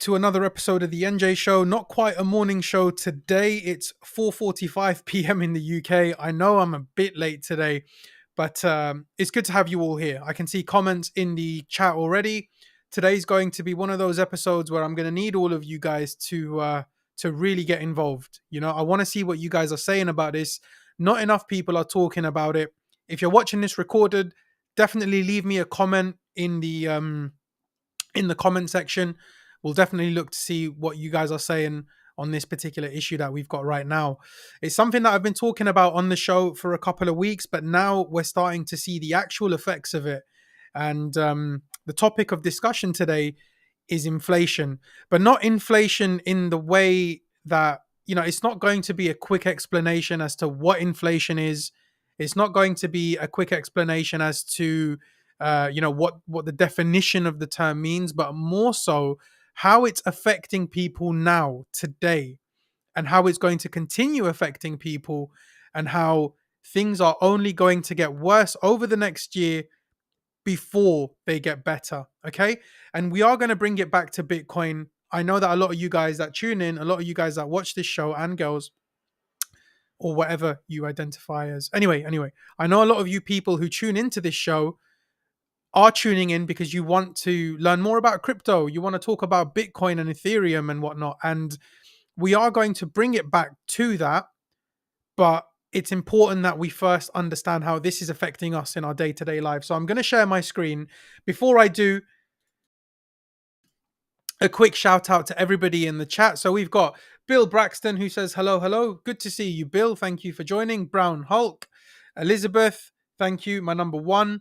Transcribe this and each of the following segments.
to another episode of the NJ Show. Not quite a morning show today. It's 4:45 p.m. in the UK. I know I'm a bit late today, but it's good to have you all here. I can see comments in the chat already. Today's going to be one of those episodes where I'm going to need all of you guys to really get involved. You know, I want to see what you guys are saying about this. Not enough people are talking about it. If you're watching this recorded, definitely leave me a comment in the comment section. We'll definitely look to see what you guys are saying on this particular issue that we've got right now. It's something that I've been talking about on the show for a couple of weeks, but now we're starting to see the actual effects of it. And the topic of discussion today is inflation, but not inflation in the way that, you know, it's not going to be a quick explanation as to what inflation is. It's not going to be a quick explanation as to what the definition of the term means, but more so how it's affecting people now, today, and how it's going to continue affecting people, and how things are only going to get worse over the next year before they get better. Okay. And we are going to bring it back to Bitcoin. I know that a lot of you guys that tune in, a lot of you guys that watch this show, and girls, or whatever you identify as. Anyway, I know a lot of you people who tune into this show are tuning in because you want to learn more about crypto. You want to talk about Bitcoin and Ethereum and whatnot. And we are going to bring it back to that. But it's important that we first understand how this is affecting us in our day-to-day life. So I'm going to share my screen. Before I do, a quick shout out to everybody in the chat. So we've got Bill Braxton who says, hello. Good to see you, Bill. Thank you for joining. Brown Hulk. Elizabeth, thank you. My number one.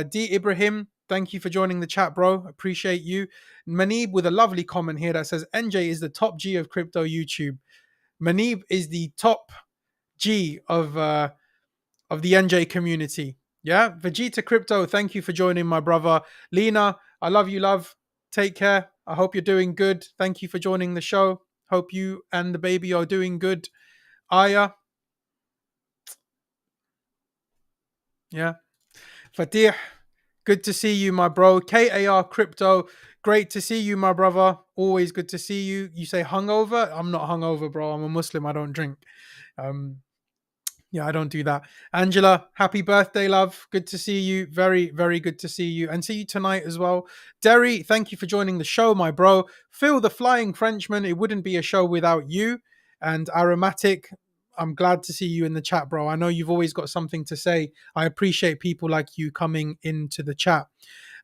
D. Ibrahim, thank you for joining the chat, bro. Appreciate you. Manib with a lovely comment here that says, NJ is the top G of crypto YouTube. Manib is the top G of the NJ community. Yeah. Vegeta Crypto, thank you for joining, my brother. Lena, I love you, love. Take care. I hope you're doing good. Thank you for joining the show. Hope you and the baby are doing good. Aya. Yeah. Fatih. Good to see you, my bro. KAR Crypto. Great to see you, my brother. Always good to see you. You say hungover? I'm not hungover, bro. I'm a Muslim. I don't drink. Yeah, I don't do that. Angela, happy birthday, love. Good to see you. Very, very good to see you. And see you tonight as well. Derry, thank you for joining the show, my bro. Phil, the Flying Frenchman, it wouldn't be a show without you. And Aromatic, I'm glad to see you in the chat, bro. I know you've always got something to say. I appreciate people like you coming into the chat.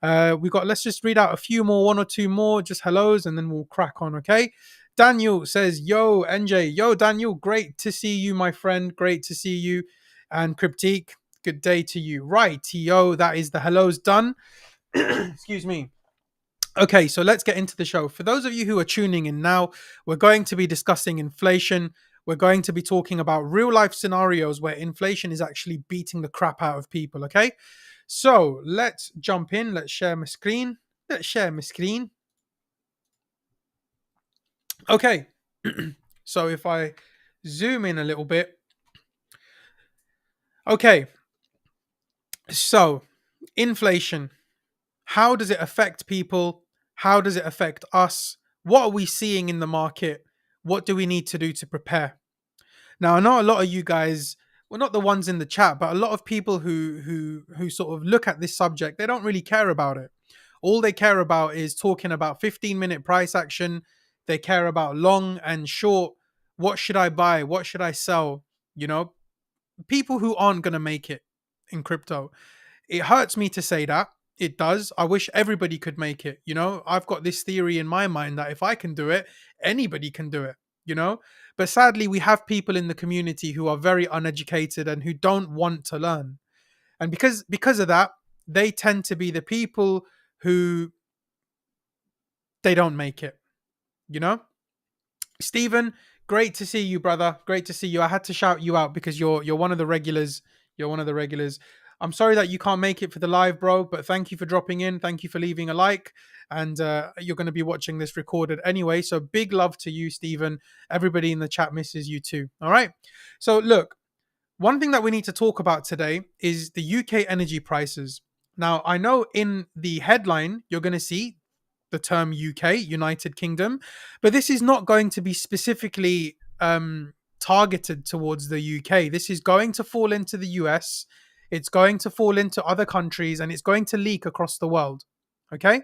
Let's just read out a few more, one or two more, just hellos, and then we'll crack on, okay? Daniel says, yo, NJ. Yo, Daniel, great to see you, my friend. Great to see you. And Cryptique, good day to you. Right, yo, that is the hellos done. Excuse me. Okay, so let's get into the show. For those of you who are tuning in now, we're going to be discussing inflation. We're going to be talking about real life scenarios where inflation is actually beating the crap out of people, okay? So let's jump in. Let's share my screen. Okay, so if I zoom in a little bit. Okay, so inflation. How does it affect people? How does it affect us? What are we seeing in the market? What do we need to do to prepare? Now, I know a lot of you guys, well, not the ones in the chat, but a lot of people who sort of look at this subject, they don't really care about it. All they care about is talking about 15-minute price action. They care about long and short. What should I buy? What should I sell? You know, people who aren't going to make it in crypto. It hurts me to say that. It does. I wish everybody could make it. You know, I've got this theory in my mind that if I can do it, anybody can do it, you know? But sadly, we have people in the community who are very uneducated and who don't want to learn. And because of that, they tend to be the people who they don't make it, you know? Stephen, great to see you, brother. Great to see you. I had to shout you out because you're one of the regulars. You're one of the regulars. I'm sorry that you can't make it for the live, bro, but thank you for dropping in. Thank you for leaving a like. And you're going to be watching this recorded anyway. So big love to you, Stephen. Everybody in the chat misses you too. All right. So look, one thing that we need to talk about today is the UK energy prices. Now, I know in the headline, you're going to see the term UK, United Kingdom, but this is not going to be specifically targeted towards the UK. This is going to fall into the US, it's going to fall into other countries, and it's going to leak across the world. Okay?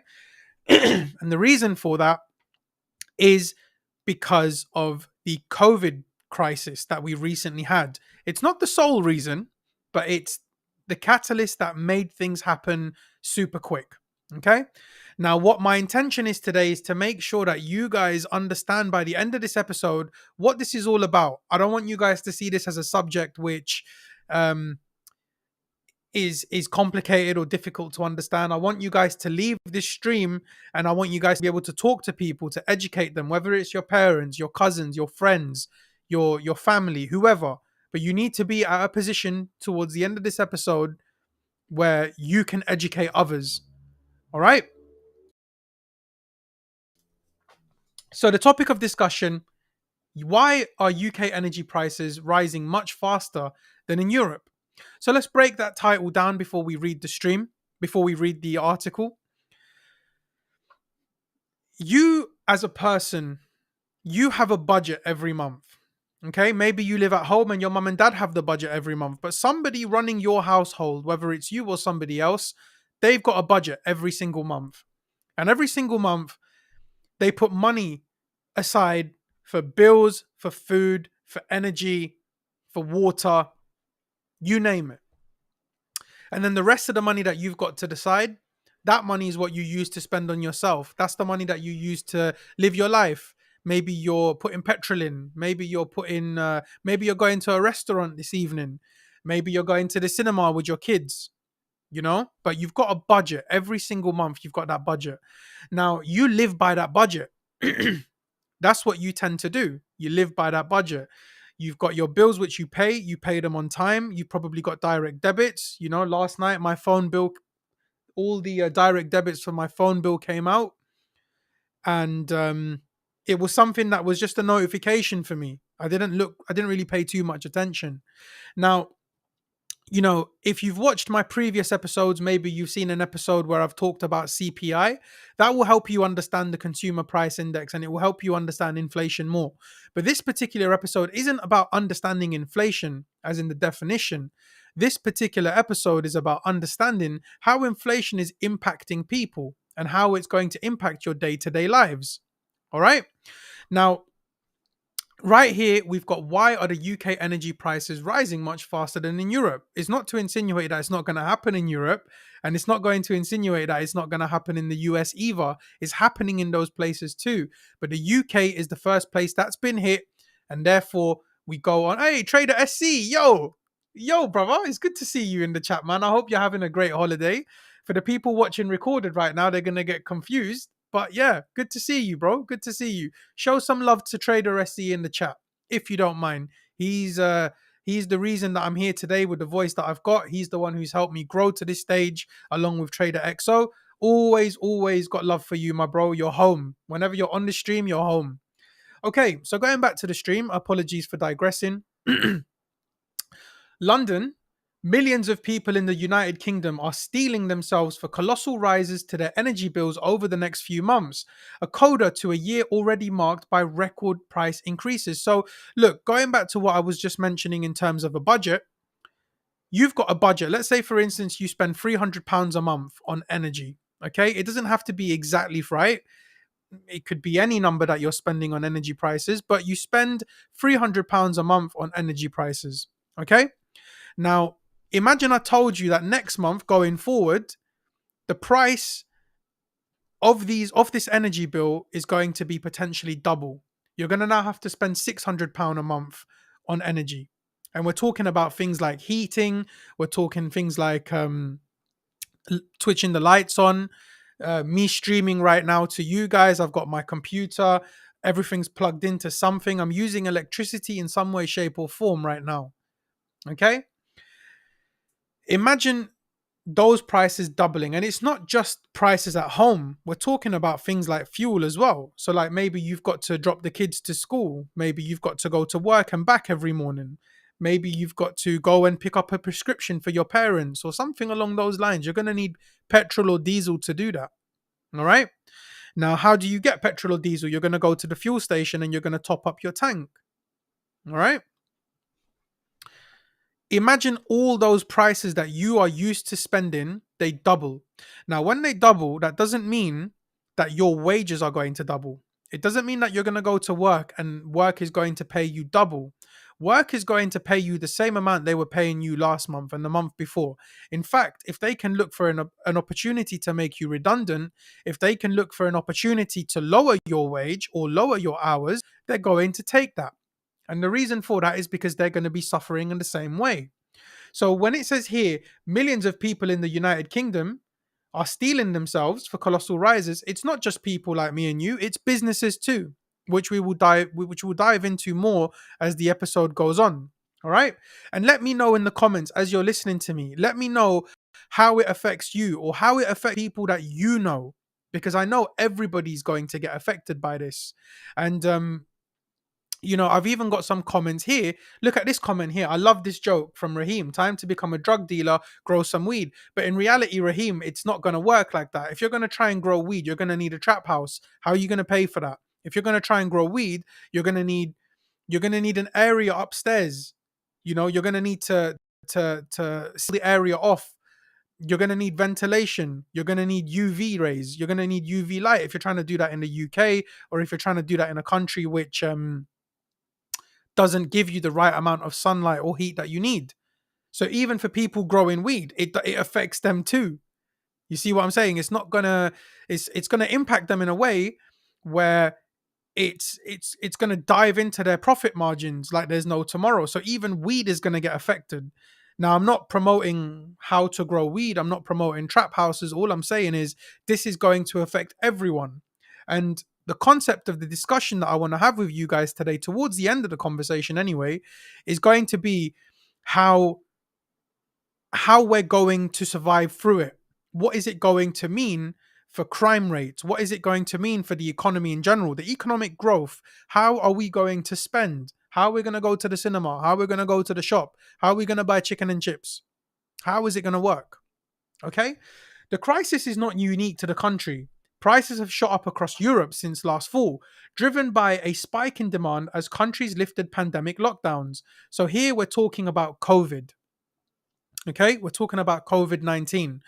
And the reason for that is because of the COVID crisis that we recently had. It's not the sole reason, but it's the catalyst that made things happen super quick. Okay. Now, what my intention is today is to make sure that you guys understand by the end of this episode what this is all about. I don't want you guys to see this as a subject which um, is complicated or difficult to understand. I want you guys to leave this stream and I want you guys to be able to talk to people, to educate them, whether it's your parents, your cousins, your friends, your family, whoever. But you need to be at a position towards the end of this episode where you can educate others. All right? So the topic of discussion, why are UK energy prices rising much faster than in Europe? So let's break that title down before we read the stream, before we read the article. You, as a person, you have a budget every month. Okay, maybe you live at home and your mum and dad have the budget every month, but somebody running your household, whether it's you or somebody else, they've got a budget every single month. And every single month, they put money aside for bills, for food, for energy, for water, you name it. And then the rest of the money that you've got to decide, that money is what you use to spend on yourself. That's the money that you use to live your life. Maybe you're putting petrol in. Maybe you're going to a restaurant this evening. Maybe you're going to the cinema with your kids, but you've got a budget every single month. You've got that budget. Now you live by that budget. That's what you tend to do. You live by that budget. You've got your bills, which you pay them on time. You probably got direct debits. Last night, my phone bill, all the direct debits for my phone bill came out. And it was something that was just a notification for me. I didn't really pay too much attention. Now, if you've watched my previous episodes, maybe you've seen an episode where I've talked about CPI. That will help you understand the consumer price index and it will help you understand inflation more. But this particular episode isn't about understanding inflation as in the definition. This particular episode is about understanding how inflation is impacting people and how it's going to impact your day-to-day lives. All right? Now, right here, we've got why are the UK energy prices rising much faster than in Europe? It's not to insinuate that it's not going to happen in Europe, and it's not going to insinuate that it's not going to happen in the US either. It's happening in those places too. But the UK is the first place that's been hit, and therefore we go on. Hey, Trader SC, yo, brother, it's good to see you in the chat, man. I hope you're having a great holiday. For the people watching recorded right now, they're going to get confused. But yeah, good to see you, bro. Good to see you. Show some love to Trader SE in the chat, if you don't mind. He's the reason that I'm here today with the voice that I've got. He's the one who's helped me grow to this stage, along with Trader XO. Always got love for you, my bro. You're home. Whenever you're on the stream, you're home. Okay, so going back to the stream, apologies for digressing. London, millions of people in the United Kingdom are steeling themselves for colossal rises to their energy bills over the next few months, a coda to a year already marked by record price increases. So, look, going back to what I was just mentioning in terms of a budget, you've got a budget. Let's say, for instance, you spend £300 a month on energy. Okay, it doesn't have to be exactly right. It could be any number that you're spending on energy prices, but you spend £300 a month on energy prices. Okay. Now, imagine I told you that next month going forward, the price of this energy bill is going to be potentially double. You're going to now have to spend £600 a month on energy. And we're talking about things like heating. We're talking things like switching the lights on, me streaming right now to you guys. I've got my computer. Everything's plugged into something. I'm using electricity in some way, shape, or form right now. Okay? Imagine those prices doubling, and it's not just prices at home. We're talking about things like fuel as well. So like maybe you've got to drop the kids to school, maybe you've got to go to work and back every morning, maybe you've got to go and pick up a prescription for your parents or something along those lines. You're going to need petrol or diesel to do that. All right. Now, how do you get petrol or diesel? You're going to go to the fuel station and you're going to top up your tank. All right. Imagine all those prices that you are used to spending, they double. Now, when they double, that doesn't mean that your wages are going to double. It doesn't mean that you're going to go to work and work is going to pay you double. Work is going to pay you the same amount they were paying you last month and the month before. In fact, if they can look for an opportunity to make you redundant, if they can look for an opportunity to lower your wage or lower your hours, they're going to take that. And the reason for that is because they're going to be suffering in the same way. So when it says here, millions of people in the United Kingdom are steeling themselves for colossal rises, it's not just people like me and you, it's businesses too, which we'll dive into more as the episode goes on. All right? And let me know in the comments as you're listening to me. Let me know how it affects you or how it affects people that you know, because I know everybody's going to get affected by this. And I've even got some comments here. Look at this comment here. I love this joke from Raheem. Time to become a drug dealer, grow some weed. But in reality, Raheem, it's not going to work like that. If you're going to try and grow weed, you're going to need a trap house. How are you going to pay for that? If you're going to try and grow weed, you're going to need an area upstairs. You're going to need to seal the area off. You're going to need ventilation. You're going to need UV rays. You're going to need UV light if you're trying to do that in the UK, or if you're trying to do that in a country which doesn't give you the right amount of sunlight or heat that you need. So even for people growing weed, it affects them too. You see what I'm saying? It's gonna impact them in a way where it's gonna dive into their profit margins like there's no tomorrow. So even weed is gonna get affected. Now, I'm not promoting how to grow weed. I'm not promoting trap houses. All I'm saying is this is going to affect everyone. And the concept of the discussion that I want to have with you guys today, towards the end of the conversation anyway, is going to be how we're going to survive through it. What is it going to mean for crime rates? What is it going to mean for the economy in general? The economic growth. How are we going to spend? How are we going to go to the cinema? How are we going to go to the shop? How are we going to buy chicken and chips? How is it going to work? Okay? The crisis is not unique to the country. Prices have shot up across Europe since last fall, driven by a spike in demand as countries lifted pandemic lockdowns. So here we're talking about COVID. Okay? We're talking about COVID-19.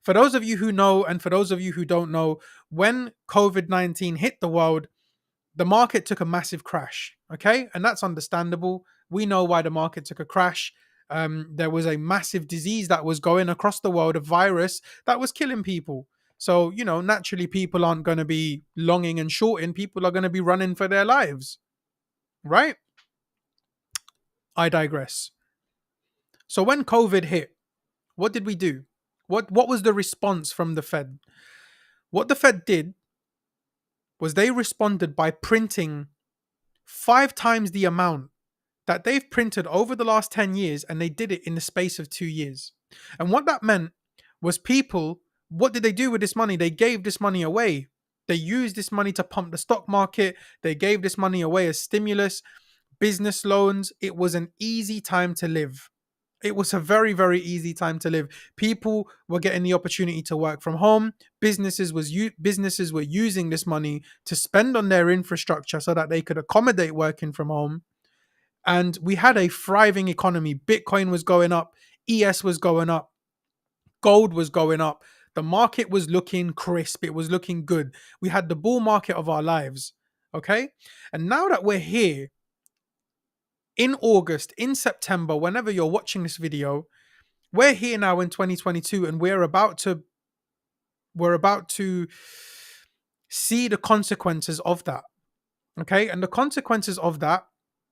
For those of you who know, and for those of you who don't know, when COVID-19 hit the world, the market took a massive crash. Okay? And that's understandable. We know why the market took a crash. There was a massive disease that was going across the world, a virus that was killing people. So, naturally, people aren't going to be longing and shorting. People are going to be running for their lives. Right? I digress. So when COVID hit, what did we do? What was the response from the Fed? What the Fed did was they responded by printing 5 times the amount that they've printed over the last 10 years, and they did it in the space of 2 years. And what that meant was people, what did they do with this money? They gave this money away. They used this money to pump the stock market. They gave this money away as stimulus, business loans. It was an easy time to live. It was a very, very easy time to live. People were getting the opportunity to work from home. Businesses were using this money to spend on their infrastructure so that they could accommodate working from home. And we had a thriving economy. Bitcoin was going up. ES was going up. Gold was going up. The market was looking crisp. It was looking good. We had the bull market of our lives. Okay? And now that we're here, in August, in September, whenever you're watching this video, we're here now in 2022, and we're about to see the consequences of that. Okay? And the consequences of that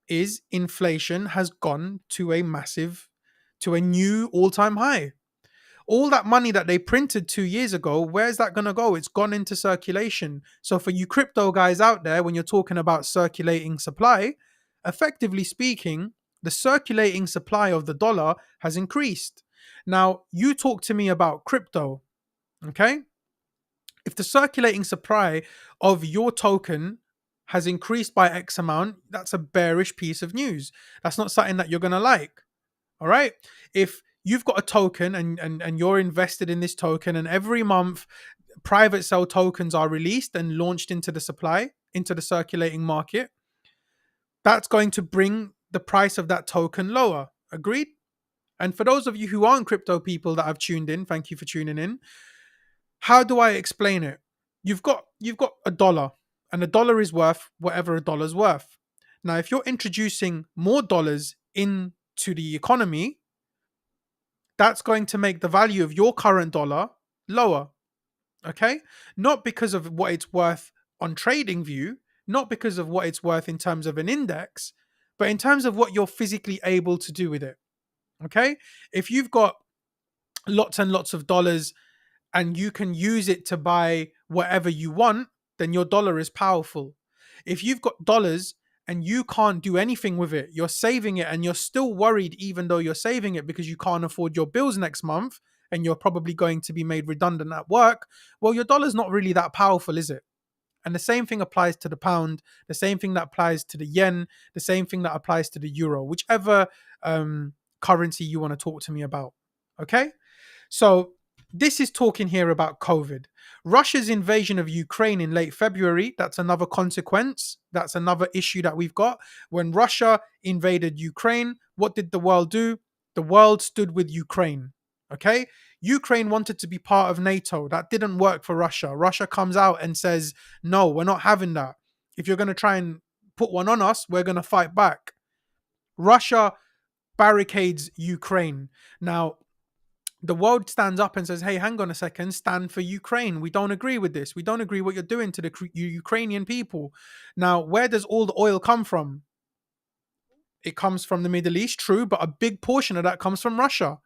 is inflation has gone to a new all-time high. All that money that they printed 2 years ago, where's that going to go? It's gone into circulation. So for you crypto guys out there, when you're talking about circulating supply, effectively speaking, the circulating supply of the dollar has increased. Now, you talk to me about crypto, okay? If the circulating supply of your token has increased by X amount, that's a bearish piece of news. That's not something that you're going to like. All right? If you've got a token and you're invested in this token, and every month private sale tokens are released and launched into the supply, into the circulating market, that's going to bring the price of that token lower. Agreed? And for those of you who aren't crypto people that have tuned in, thank you for tuning in. How do I explain it? You've got a dollar, and a dollar is worth whatever a dollar's worth. Now, if you're introducing more dollars into the economy, that's going to make the value of your current dollar lower. Okay? Not because of what it's worth on trading view, not because of what it's worth in terms of an index, but in terms of what you're physically able to do with it. Okay? If you've got lots and lots of dollars and you can use it to buy whatever you want, then your dollar is powerful. If you've got dollars and you can't do anything with it, you're saving it and you're still worried, even though you're saving it because you can't afford your bills next month and you're probably going to be made redundant at work, well, your dollar's not really that powerful, is it? And the same thing applies to the pound, the same thing that applies to the yen, the same thing that applies to the euro, whichever currency you want to talk to me about. Okay? So this is talking here about COVID. Russia's invasion of Ukraine in late February, that's another consequence. That's another issue that we've got. When Russia invaded Ukraine, what did the world do? The world stood with Ukraine. Okay? Ukraine wanted to be part of NATO. That didn't work for Russia. Russia comes out and says, no, we're not having that. If you're going to try and put one on us, we're going to fight back. Russia barricades Ukraine. Now, the world stands up and says, hey, hang on a second, stand for Ukraine. We don't agree with this. We don't agree what you're doing to the Ukrainian people. Now, where does all the oil come from? It comes from the Middle East, true, but a big portion of that comes from Russia.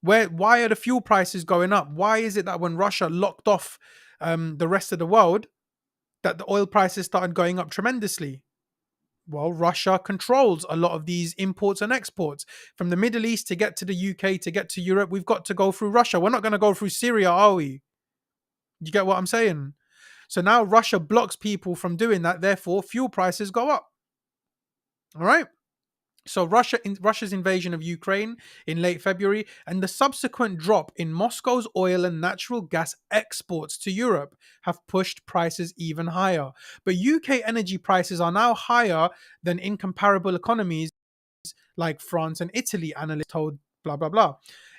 Why are the fuel prices going up? Why is it that when Russia locked off the rest of the world, that the oil prices started going up tremendously? Well, Russia controls a lot of these imports and exports. From the Middle East to get to the UK, to get to Europe, we've got to go through Russia. We're not going to go through Syria, are we? You get what I'm saying? So now Russia blocks people from doing that. Therefore, fuel prices go up. All right? So Russia's invasion of Ukraine in late February and the subsequent drop in Moscow's oil and natural gas exports to Europe have pushed prices even higher. But UK energy prices are now higher than in comparable economies like France and Italy, analysts told blah, blah, blah.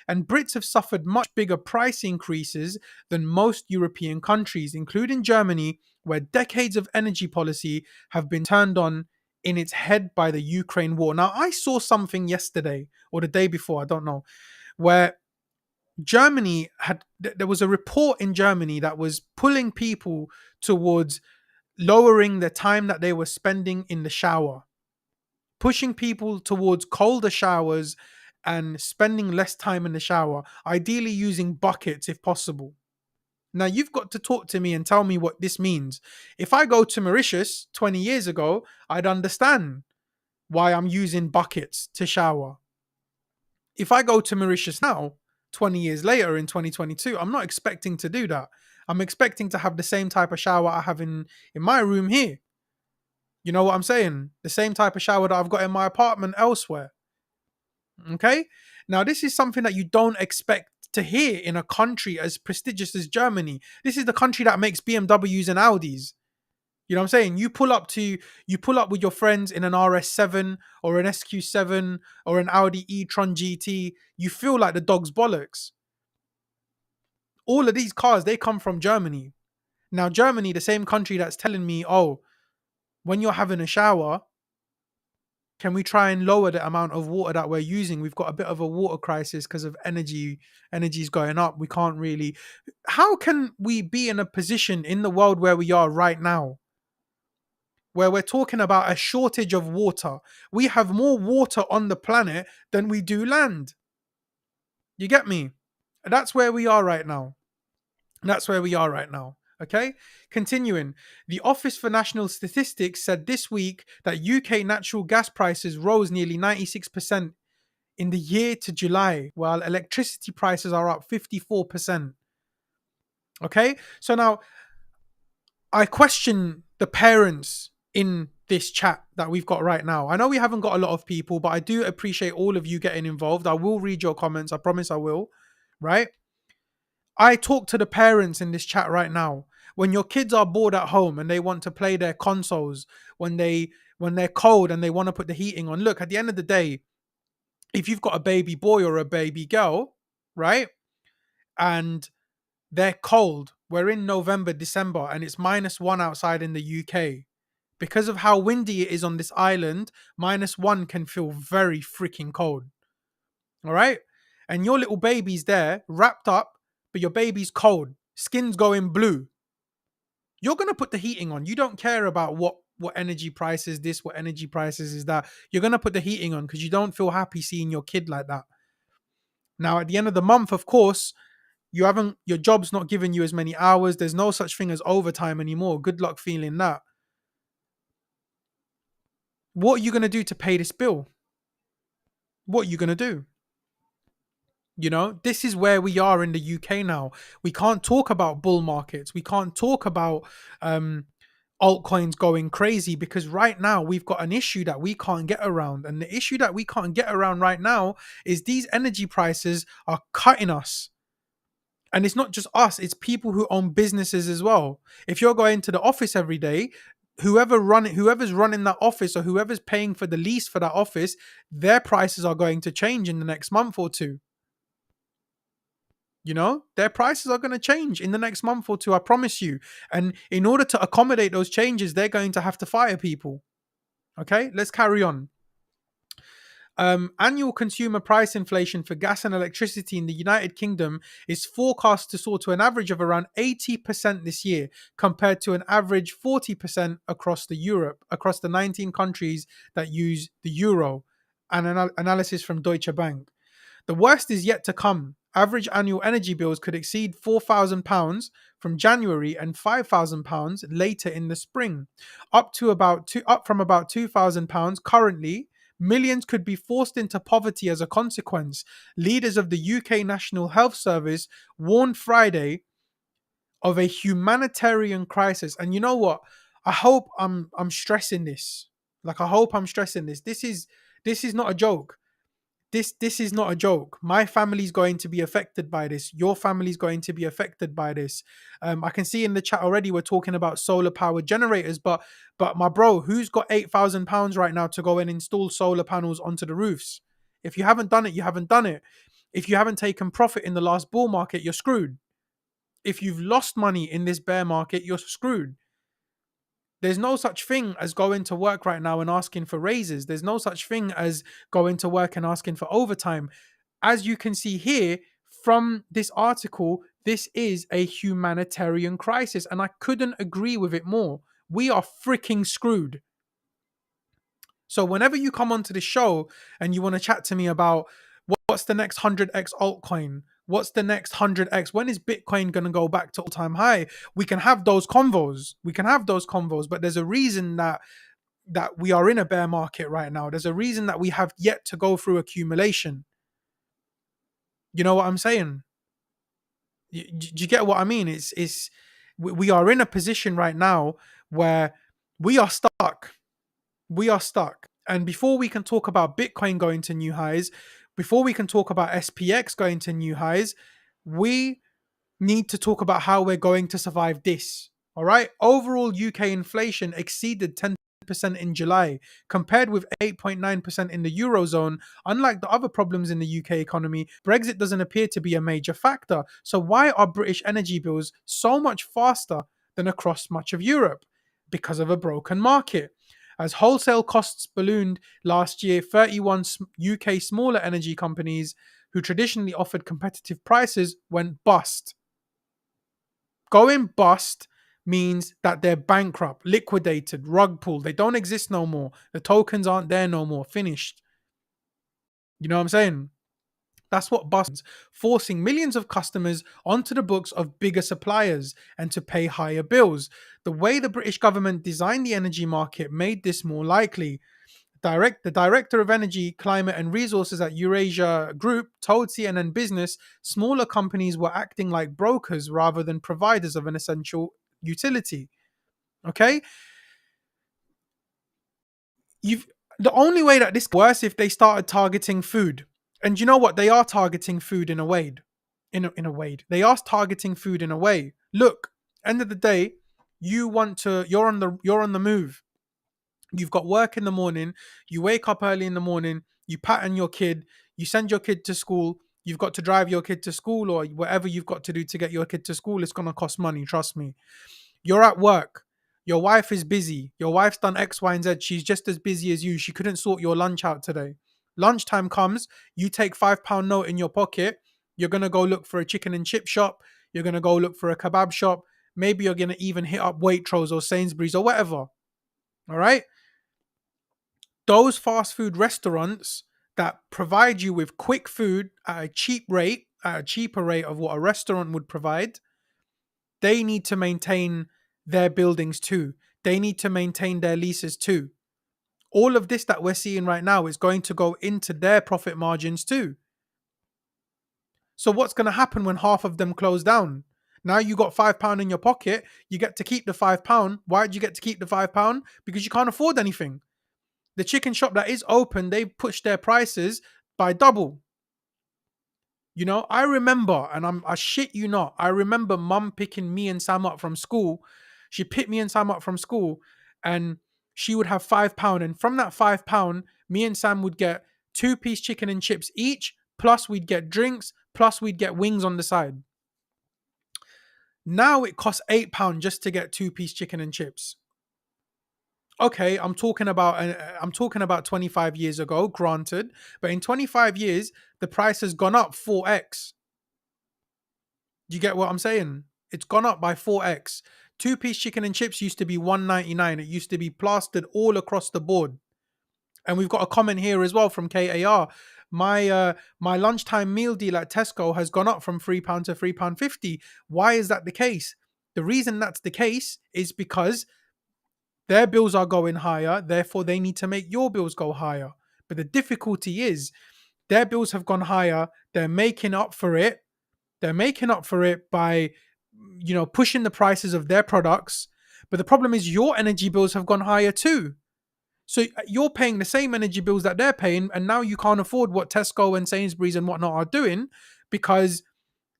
And Brits have suffered much bigger price increases than most European countries, including Germany, where decades of energy policy have been turned on in its head by the Ukraine war. Now, I saw something yesterday or the day before, I don't know, where there was a report in Germany that was pulling people towards lowering the time that they were spending in the shower, pushing people towards colder showers and spending less time in the shower, ideally using buckets if possible. Now, you've got to talk to me and tell me what this means. If I go to Mauritius 20 years ago, I'd understand why I'm using buckets to shower. If I go to Mauritius now, 20 years later in 2022, I'm not expecting to do that. I'm expecting to have the same type of shower I have in my room here. You know what I'm saying? The same type of shower that I've got in my apartment elsewhere. Okay? Now, this is something that you don't expect to hear in a country as prestigious as Germany. This is the country that makes BMWs and Audis. You know what I'm saying? You pull up with your friends in an RS7 or an SQ7 or an Audi e-tron GT. You feel like the dog's bollocks. All of these cars, they come from Germany. Now, Germany, the same country that's telling me, oh, when you're having a shower, can we try and lower the amount of water that we're using? We've got a bit of a water crisis because of energy. Energy's going up. We can't really. How can we be in a position in the world where we are right now, where we're talking about a shortage of water? We have more water on the planet than we do land. You get me? That's where we are right now. That's where we are right now. Okay, continuing. The Office for National Statistics said this week that UK natural gas prices rose nearly 96% in the year to July, while electricity prices are up 54%. Okay, so now I question the parents in this chat that we've got right now. I know we haven't got a lot of people, but I do appreciate all of you getting involved. I will read your comments. I promise I will. Right? I talk to the parents in this chat right now. When your kids are bored at home and they want to play their consoles, when they're cold and they want to put the heating on. Look, at the end of the day, if you've got a baby boy or a baby girl, right? And they're cold. We're in November, December, and it's -1 outside in the UK. Because of how windy it is on this island, -1 can feel very freaking cold. All right? And your little baby's there, wrapped up, but your baby's cold. Skin's going blue. You're gonna put the heating on. You don't care about what energy price is this, what energy prices is that. You're gonna put the heating on because you don't feel happy seeing your kid like that. Now, at the end of the month, of course, your job's not giving you as many hours. There's no such thing as overtime anymore. Good luck feeling that. What are you gonna do to pay this bill? What are you gonna do? This is where we are in the UK now. We can't talk about bull markets. We can't talk about um, altcoins going crazy because right now we've got an issue that we can't get around. And the issue that we can't get around right now is these energy prices are cutting us. And it's not just us, it's people who own businesses as well. If you're going to the office every day, whoever's running that office or whoever's paying for the lease for that office, their prices are going to change in the next month or two. Their prices are going to change in the next month or two, I promise you. And in order to accommodate those changes, they're going to have to fire people. Okay, let's carry on. Annual consumer price inflation for gas and electricity in the United Kingdom is forecast to soar to an average of around 80% this year, compared to an average 40% across the 19 countries that use the euro. An analysis from Deutsche Bank. The worst is yet to come. Average annual energy bills could exceed £4,000 from January and £5,000 later in the spring, up from about £2,000 currently. Millions could be forced into poverty as a consequence. Leaders of the UK National Health Service warned Friday of a humanitarian crisis. And you know what? I hope I'm stressing this. Like I hope I'm stressing this. This is not a joke. This is not a joke. My family's going to be affected by this. Your family's going to be affected by this. I can see in the chat already we're talking about solar powered generators, but my bro, who's got £8,000 right now to go and install solar panels onto the roofs? If you haven't done it, you haven't done it. If you haven't taken profit in the last bull market, you're screwed. If you've lost money in this bear market, you're screwed. There's no such thing as going to work right now and asking for raises. There's no such thing as going to work and asking for overtime. As you can see here from this article, this is a humanitarian crisis, and I couldn't agree with it more. We are freaking screwed. So whenever you come onto the show and you want to chat to me about what's the next 100x altcoin, what's the next 100x, when is Bitcoin going to go back to all-time high, we can have those convos. But there's a reason that we are in a bear market right now. There's a reason that we have yet to go through accumulation. You know what I'm saying? Do you get what I mean? We are in a position right now where we are stuck. We are stuck. And before we can talk about Bitcoin going to new highs, before we can talk about SPX going to new highs, we need to talk about how we're going to survive this. All right. Overall, UK inflation exceeded 10% in July, compared with 8.9% in the Eurozone. Unlike the other problems in the UK economy, Brexit doesn't appear to be a major factor. So why are British energy bills so much faster than across much of Europe? Because of a broken market. As wholesale costs ballooned last year, 31 UK smaller energy companies who traditionally offered competitive prices went bust. Going bust means that they're bankrupt, liquidated, rug pulled. They don't exist no more. The tokens aren't there no more. Finished. You know what I'm saying? That's what bust means. Forcing millions of customers onto the books of bigger suppliers and to pay higher bills. The way the British government designed the energy market made this more likely. The director of energy, climate and resources at Eurasia Group told CNN Business smaller companies were acting like brokers rather than providers of an essential utility. Okay? The only way that this worse if they started targeting food. And you know what? They are targeting food in a way. in a way. They are targeting food in a way. Look, end of the day, you're on the move. You've got work in the morning, you wake up early in the morning, you pattern your kid, you send your kid to school, you've got to drive your kid to school or whatever you've got to do to get your kid to school. It's going to cost money, trust me. You're at work. Your wife is busy. Your wife's done X, Y, and Z. She's just as busy as you. She couldn't sort your lunch out today. Lunchtime comes, you take £5 note in your pocket. You're going to go look for a chicken and chip shop. You're going to go look for a kebab shop. Maybe you're going to even hit up Waitrose or Sainsbury's or whatever. All right? Those fast food restaurants that provide you with quick food at a cheap rate, at a cheaper rate of what a restaurant would provide, they need to maintain their buildings too. They need to maintain their leases too. All of this that we're seeing right now is going to go into their profit margins too. So what's going to happen when half of them close down? Now you got £5 in your pocket. You get to keep the £5. Why did you get to keep the £5? Because you can't afford anything. The chicken shop that is open, they pushed their prices by double. You know, I remember, and I shit you not, I remember mum picking me and Sam up from school. She picked me and Sam up from school, and she would have £5. And from that £5, me and Sam would get 2-piece chicken and chips each, plus we'd get drinks, plus we'd get wings on the side. Now it costs £8 just to get 2-piece chicken and chips. Okay, I'm talking about 25 years ago, granted, but in 25 years the price has gone up 4x. You get what I'm saying? It's gone up by 4x. 2-piece chicken and chips used to be $1.99. It used to be plastered all across the board. And we've got a comment here as well from KAR. My lunchtime meal deal at Tesco has gone up from £3 to £3.50. Why is that the case? The reason that's the case is because their bills are going higher, therefore they need to make your bills go higher. But the difficulty is their bills have gone higher. They're making up for it. They're making up for it by, pushing the prices of their products. But the problem is your energy bills have gone higher too. So you're paying the same energy bills that they're paying, and now you can't afford what Tesco and Sainsbury's and whatnot are doing because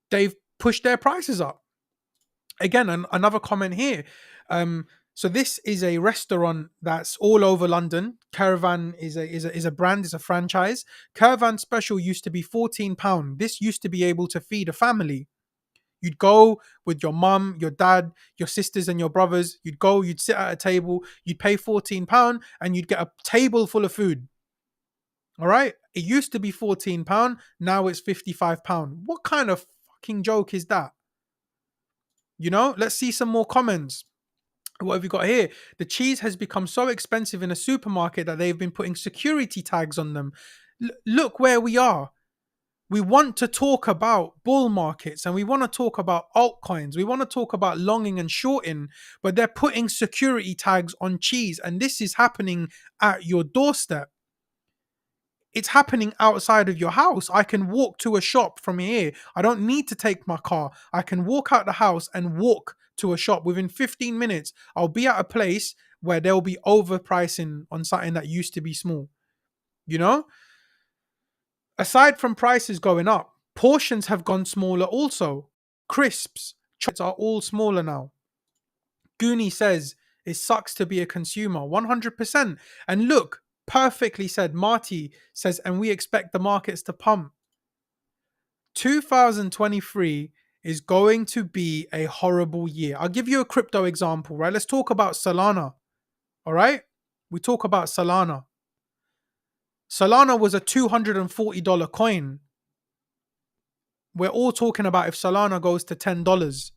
they've pushed their prices up. Again, another comment here. So this is a restaurant that's all over London. Caravan is a brand, is a franchise. Caravan Special used to be £14. This used to be able to feed a family. You'd go with your mum, your dad, your sisters, and your brothers. You'd sit at a table, you'd pay £14, and you'd get a table full of food. All right? It used to be £14, now it's £55. What kind of fucking joke is that? Let's see some more comments. What have you got here? The cheese has become so expensive in a supermarket that they've been putting security tags on them. Look where we are. We want to talk about bull markets and we want to talk about altcoins. We want to talk about longing and shorting, but they're putting security tags on cheese, and this is happening at your doorstep. It's happening outside of your house. I can walk to a shop from here. I don't need to take my car. I can walk out the house and walk to a shop. Within 15 minutes, I'll be at a place where they'll be overpricing on something that used to be small. Aside from prices going up, portions have gone smaller also. Crisps, chocolates are all smaller now. Goonie says, it sucks to be a consumer. 100%. And look, perfectly said. Marty says, and we expect the markets to pump. 2023 is going to be a horrible year. I'll give you a crypto example, right? Let's talk about Solana. All right? We talk about Solana. Solana was a $240 coin. We're all talking about if Solana goes to $10.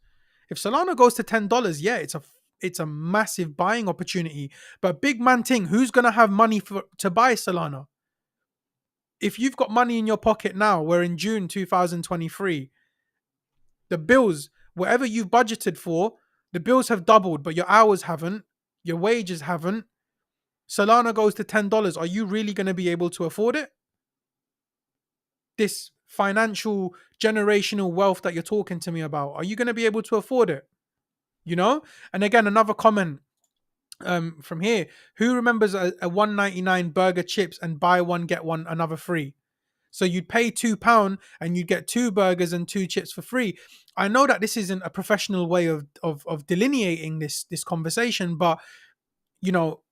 If Solana goes to $10, yeah, it's a massive buying opportunity. But big man ting, who's gonna have money to buy Solana? If you've got money in your pocket now, we're in June 2023. The bills, whatever you've budgeted for, the bills have doubled, but your hours haven't, your wages haven't. Solana goes to $10. Are you really going to be able to afford it? This financial generational wealth that you're talking to me about, are you going to be able to afford it? And again, another comment from here. Who remembers a $1.99 burger chips and buy one get one another free? So you'd pay £2 and you'd get 2 burgers and 2 chips for free. I know that this isn't a professional way of delineating this conversation, but you know,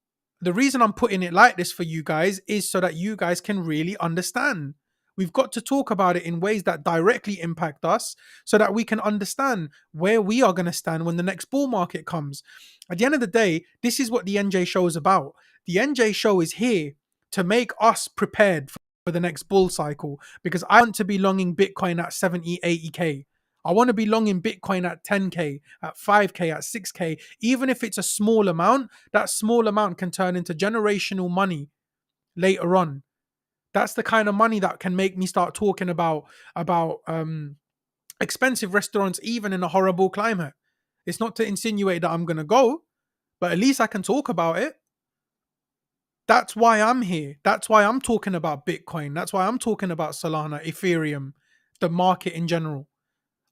the reason I'm putting it like this for you guys is so that you guys can really understand. We've got to talk about it in ways that directly impact us so that we can understand where we are going to stand when the next bull market comes. At the end of the day, this is what the NJ show is about. The NJ show is here to make us prepared for the next bull cycle, because I want to be longing Bitcoin at 70, 80K. I want to be long in Bitcoin at 10K, at 5K, at 6K. Even if it's a small amount, that small amount can turn into generational money later on. That's the kind of money that can make me start talking about expensive restaurants, even in a horrible climate. It's not to insinuate that I'm going to go, but at least I can talk about it. That's why I'm here. That's why I'm talking about Bitcoin. That's why I'm talking about Solana, Ethereum, the market in general.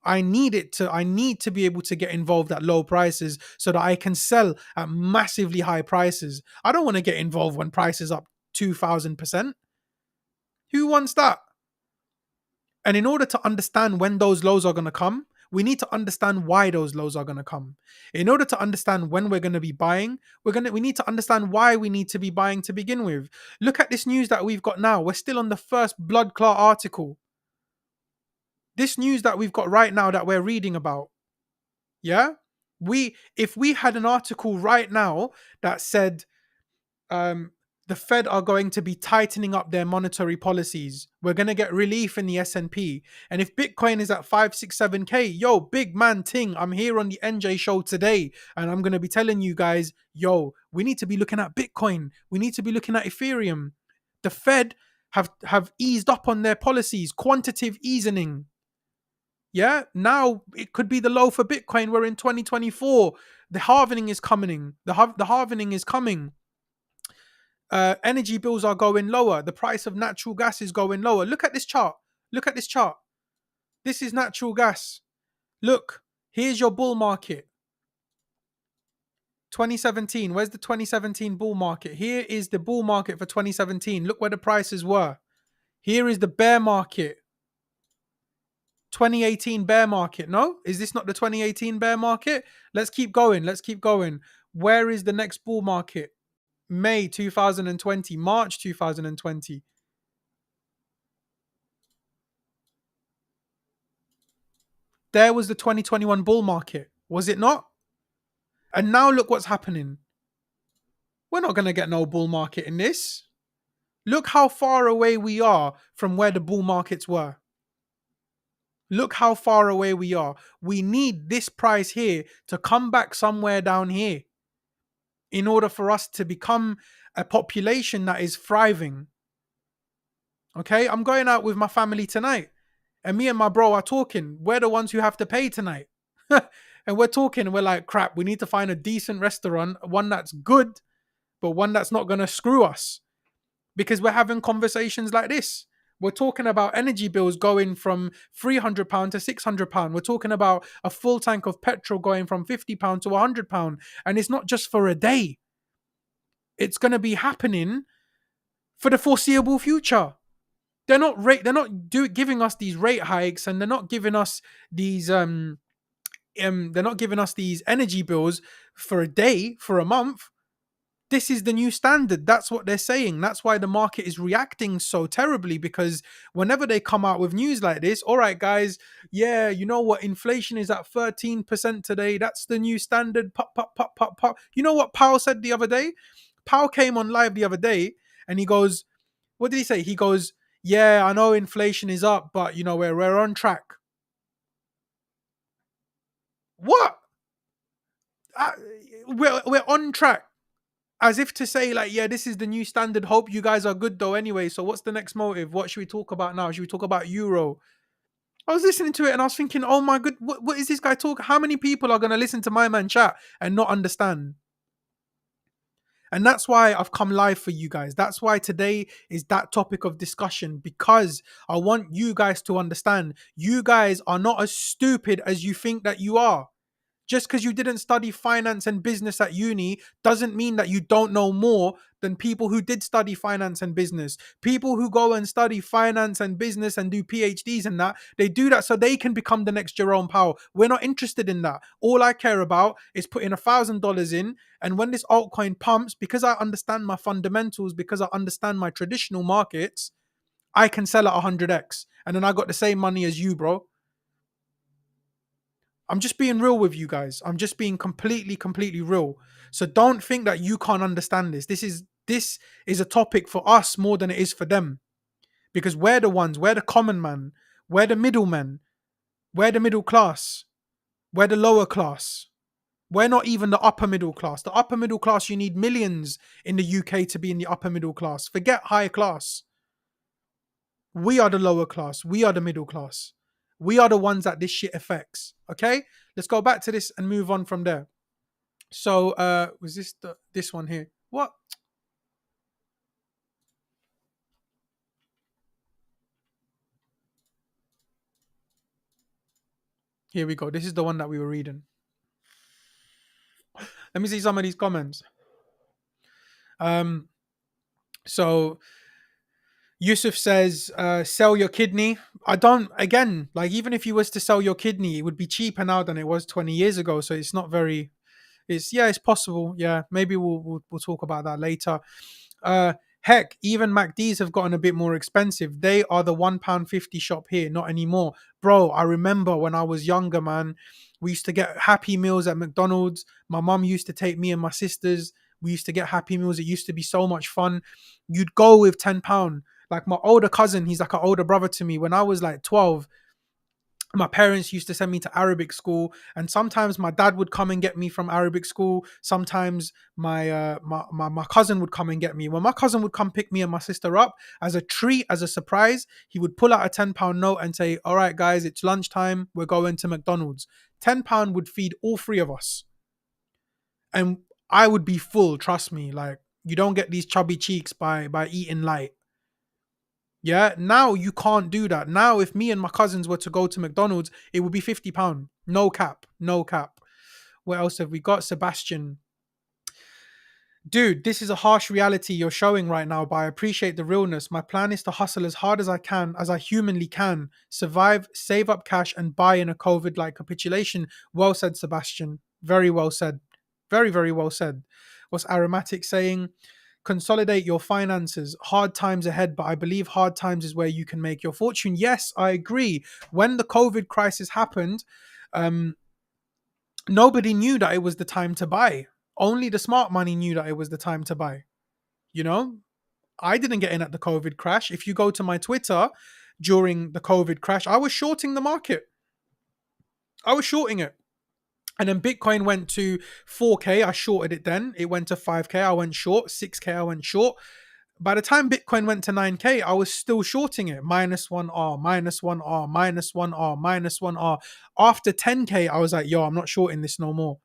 I need to be able to get involved at low prices so that I can sell at massively high prices. I don't want to get involved when price is up 2000%. Who wants that? And in order to understand when those lows are going to come, we need to understand why those lows are going to come. In order to understand when we're going to be buying, we need to understand why we need to be buying to begin with. Look at this news that we've got now. We're still on the first blood clot article. This news that we've got right now that we're reading about. Yeah? If we had an article right now that said the Fed are going to be tightening up their monetary policies, we're going to get relief in the S&P. And if Bitcoin is at 5, 6, 7K, yo, big man ting, I'm here on the NJ show today and I'm going to be telling you guys, yo, we need to be looking at Bitcoin. We need to be looking at Ethereum. The Fed have eased up on their policies, quantitative easing. Yeah, now it could be the low for Bitcoin. We're in 2024. The halvening is coming. The halvening is coming. Energy bills are going lower. The price of natural gas is going lower. Look at this chart. Look at this chart. This is natural gas. Look, here's your bull market. 2017. Where's the 2017 bull market? Here is the bull market for 2017. Look where the prices were. Here is the bear market. 2018 bear market. No? Is this not the 2018 bear market? Let's keep going. Let's keep going. Where is the next bull market? May 2020, March 2020. There was the 2021 bull market. Was it not? And now look what's happening. We're not going to get no bull market in this. Look how far away we are from where the bull markets were. Look how far away we are. We need this price here to come back somewhere down here in order for us to become a population that is thriving. Okay, I'm going out with my family tonight, and me and my bro are talking. We're the ones who have to pay tonight. And we're talking, and we're like, crap, we need to find a decent restaurant, one that's good, but one that's not going to screw us. Because we're having conversations like this. We're talking about energy bills going from £300 to £600. We're talking about a full tank of petrol going from £50 to £100. And it's not just for a day. It's going to be happening for the foreseeable future. They're not giving us these rate hikes, and they're not giving us these energy bills for a day, for a month. This is the new standard. That's what they're saying. That's why the market is reacting so terribly, because whenever they come out with news like this, all right, guys, yeah, you know what? Inflation is at 13% today. That's the new standard. Pop, pop, pop, pop, pop. You know what Powell said the other day? Powell came on live the other day and he goes, what did he say? He goes, yeah, I know inflation is up, but you know, we're on track. What? We're on track. As if to say, like, yeah, this is the new standard. Hope you guys are good though anyway. So what's the next motive? What should we talk about now? Should we talk about Euro? I was listening to it and I was thinking, oh my god, what is this guy talking? How many people are going to listen to my man chat and not understand? And that's why I've come live for you guys. That's why today is that topic of discussion, because I want you guys to understand. You guys are not as stupid as you think that you are. Just because you didn't study finance and business at uni doesn't mean that you don't know more than people who did study finance and business. People who go and study finance and business and do PhDs and that, they do that so they can become the next Jerome Powell. We're not interested in that. All I care about is putting $1,000 in, and when this altcoin pumps, because I understand my fundamentals, because I understand my traditional markets, I can sell at 100x, and then I got the same money as you, bro. I'm just being real with you guys. I'm just being completely real. So don't think that you can't understand this. This is a topic for us more than it is for them, because we're the common man, we're the middlemen, we're the middle class, we're the lower class. We're not even the upper middle class. The upper middle class, you need millions in the UK to be in the upper middle class. Forget high class. We are the lower class. We are the middle class. We are the ones that this shit affects. Okay? Let's go back to this and move on from there. So, was this one here? What? Here we go. This is the one that we were reading. Let me see some of these comments. So Yusuf says, sell your kidney. I don't, again, like, even if you was to sell your kidney, it would be cheaper now than it was 20 years ago. So it's not very, it's possible. Yeah, maybe we'll talk about that later. Heck, even MacDs have gotten a bit more expensive. They are the £1.50 shop here, not anymore. Bro, I remember when I was younger, man, we used to get Happy Meals at McDonald's. My mum used to take me and my sisters. We used to get Happy Meals. It used to be so much fun. You'd go with £10. Like my older cousin, he's like an older brother to me. When I was like 12, my parents used to send me to Arabic school, and sometimes my dad would come and get me from Arabic school. Sometimes my cousin would come and get me. When my cousin would come pick me and my sister up, as a treat, as a surprise, he would pull out a £10 note and say, all right guys, it's lunchtime, we're going to McDonald's. £10 would feed all three of us, and I would be full. Trust me. Like, you don't get these chubby cheeks by eating light. Yeah, now you can't do that. Now, if me and my cousins were to go to McDonald's, it would be £50. No cap, no cap. What else have we got? Sebastian. Dude, this is a harsh reality you're showing right now, but I appreciate the realness. My plan is to hustle as hard as I can, as I humanly can, survive, save up cash, and buy in a COVID like capitulation. Well said, Sebastian. Very well said. Very, very well said. What's Aromatic saying? Consolidate your finances. Hard times ahead, but I believe hard times is where you can make your fortune. Yes, I agree. When the COVID crisis happened, um, nobody knew that it was the time to buy. Only the smart money knew that it was the time to buy. You know, I didn't get in at the COVID crash. If you go to my Twitter during the COVID crash, I was shorting the market. I was shorting it. And then Bitcoin went to 4K. I shorted it then. It went to 5K. I went short. 6K. I went short. By the time Bitcoin went to 9K, I was still shorting it. -1R, -1R, -1R, -1R. After 10K, I was like, yo, I'm not shorting this no more.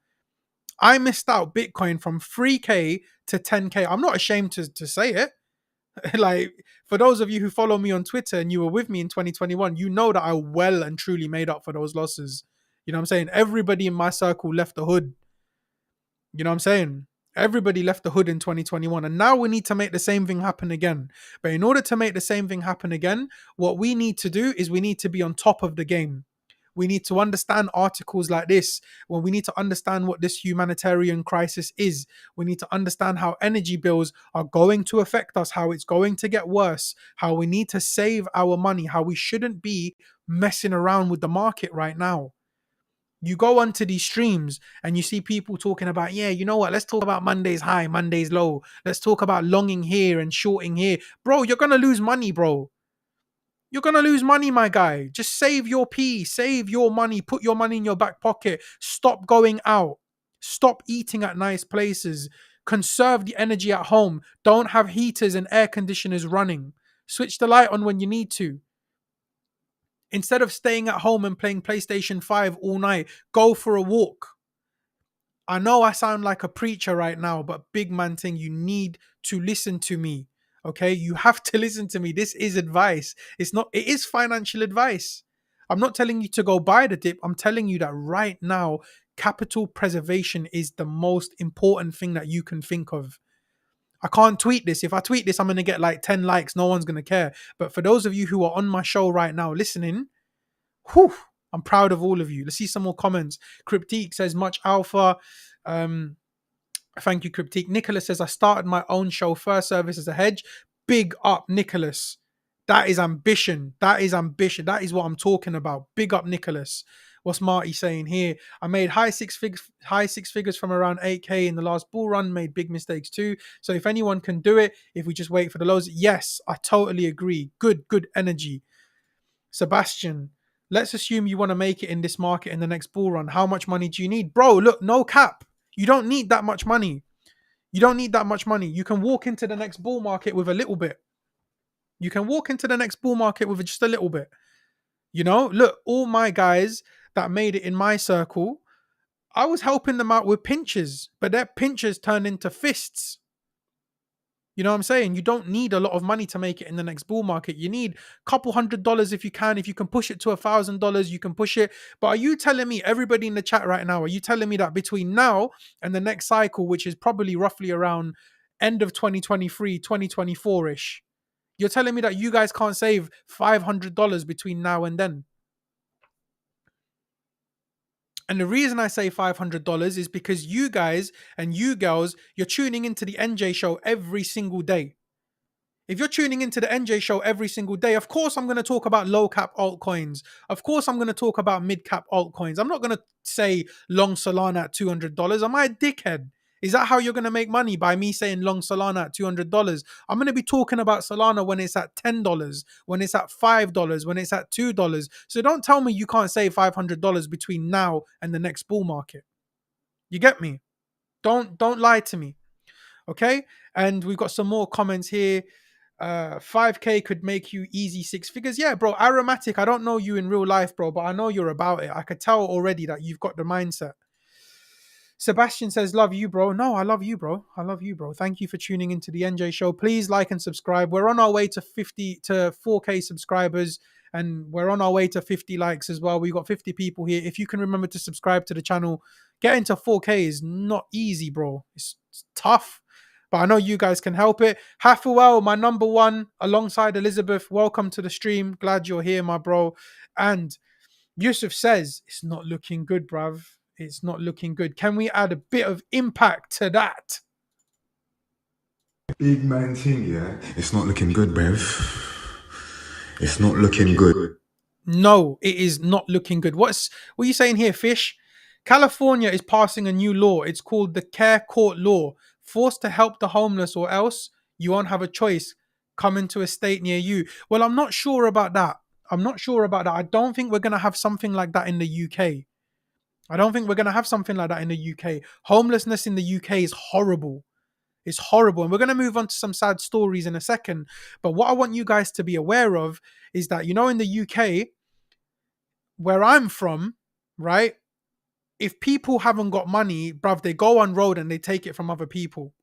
I missed out Bitcoin from 3K to 10K. I'm not ashamed to say it. Like, for those of you who follow me on Twitter and you were with me in 2021, you know that I well and truly made up for those losses. You know what I'm saying? Everybody in my circle left the hood. You know what I'm saying? Everybody left the hood in 2021. And now we need to make the same thing happen again. But in order to make the same thing happen again, what we need to do is we need to be on top of the game. We need to understand articles like this. Well, we need to understand what this humanitarian crisis is. We need to understand how energy bills are going to affect us, how it's going to get worse, how we need to save our money, how we shouldn't be messing around with the market right now. You go onto these streams and you see people talking about, yeah, you know what? Let's talk about Monday's high, Monday's low. Let's talk about longing here and shorting here. Bro, you're going to lose money, bro. You're going to lose money, my guy. Just save your pee, save your money, put your money in your back pocket. Stop going out. Stop eating at nice places. Conserve the energy at home. Don't have heaters and air conditioners running. Switch the light on when you need to. Instead of staying at home and playing PlayStation 5 all night, go for a walk. I know I sound like a preacher right now, but big man thing, you need to listen to me. Okay? You have to listen to me. This is advice. It is financial advice. I'm not telling you to go buy the dip. I'm telling you that right now, capital preservation is the most important thing that you can think of. I can't tweet this. If I tweet this, I'm going to get like 10 likes. No one's going to care. But for those of you who are on my show right now listening, whew, I'm proud of all of you. Let's see some more comments. Cryptique says, much alpha. Thank you, Cryptique. Nicholas says, I started my own show, first service as a hedge. Big up, Nicholas. That is ambition. That is ambition. That is what I'm talking about. Big up, Nicholas. What's Marty saying here? I made high six figures from around 8K in the last bull run, made big mistakes too. So if anyone can do it, if we just wait for the lows, yes, I totally agree. Good energy. Sebastian, let's assume you want to make it in this market in the next bull run. How much money do you need? Bro, look, no cap. You don't need that much money. You don't need that much money. You can walk into the next bull market with a little bit. You can walk into the next bull market with just a little bit. You know, look, all my guys that made it in my circle, I was helping them out with pinches, but their pinches turned into fists. You know what I'm saying? You don't need a lot of money to make it in the next bull market. You need a couple $100 if you can. If you can push it to $1,000, you can push it. But are you telling me, everybody in the chat right now, are you telling me that between now and the next cycle, which is probably roughly around end of 2023, 2024-ish, you're telling me that you guys can't save $500 between now and then? And the reason I say $500 is because you guys and you girls, you're tuning into the NJ show every single day. If you're tuning into the NJ show every single day, of course I'm going to talk about low cap altcoins. Of course I'm going to talk about mid cap altcoins. I'm not going to say long Solana at $200. Am I a dickhead? Is that how you're going to make money, by me saying long Solana at $200? I'm going to be talking about Solana when it's at $10, when it's at $5, when it's at $2. So don't tell me you can't save $500 between now and the next bull market. You get me? Don't lie to me. Okay? And we've got some more comments here. 5K could make you easy six figures. Yeah, bro. Aromatic, I don't know you in real life, bro, but I know you're about it. I could tell already that you've got the mindset. Sebastian says, love you, bro. No, I love you, bro. I love you, bro. Thank you for tuning into the NJ show. Please like and subscribe. We're on our way to 4K subscribers, and we're on our way to 50 likes as well. We've got 50 people here. If you can remember to subscribe to the channel, getting to 4K is not easy, bro. It's tough, but I know you guys can help it. Hafuel, my number one, alongside Elizabeth. Welcome to the stream. Glad you're here, my bro. And Yusuf says, it's not looking good, bruv. It's not looking good. Can we add a bit of impact to that? Big man thing, yeah? It's not looking good, bruv. It's not looking good. No, it is not looking good. What are you saying here, Fish? California is passing a new law. It's called the Care Court Law. Forced to help the homeless, or else you won't have a choice. Come into a state near you. Well, I'm not sure about that. I don't think we're going to have something like that in the UK. Homelessness in the UK is horrible. It's horrible. And we're going to move on to some sad stories in a second. But what I want you guys to be aware of is that, you know, in the UK, where I'm from, right? If people haven't got money, bruv, they go on road and they take it from other people.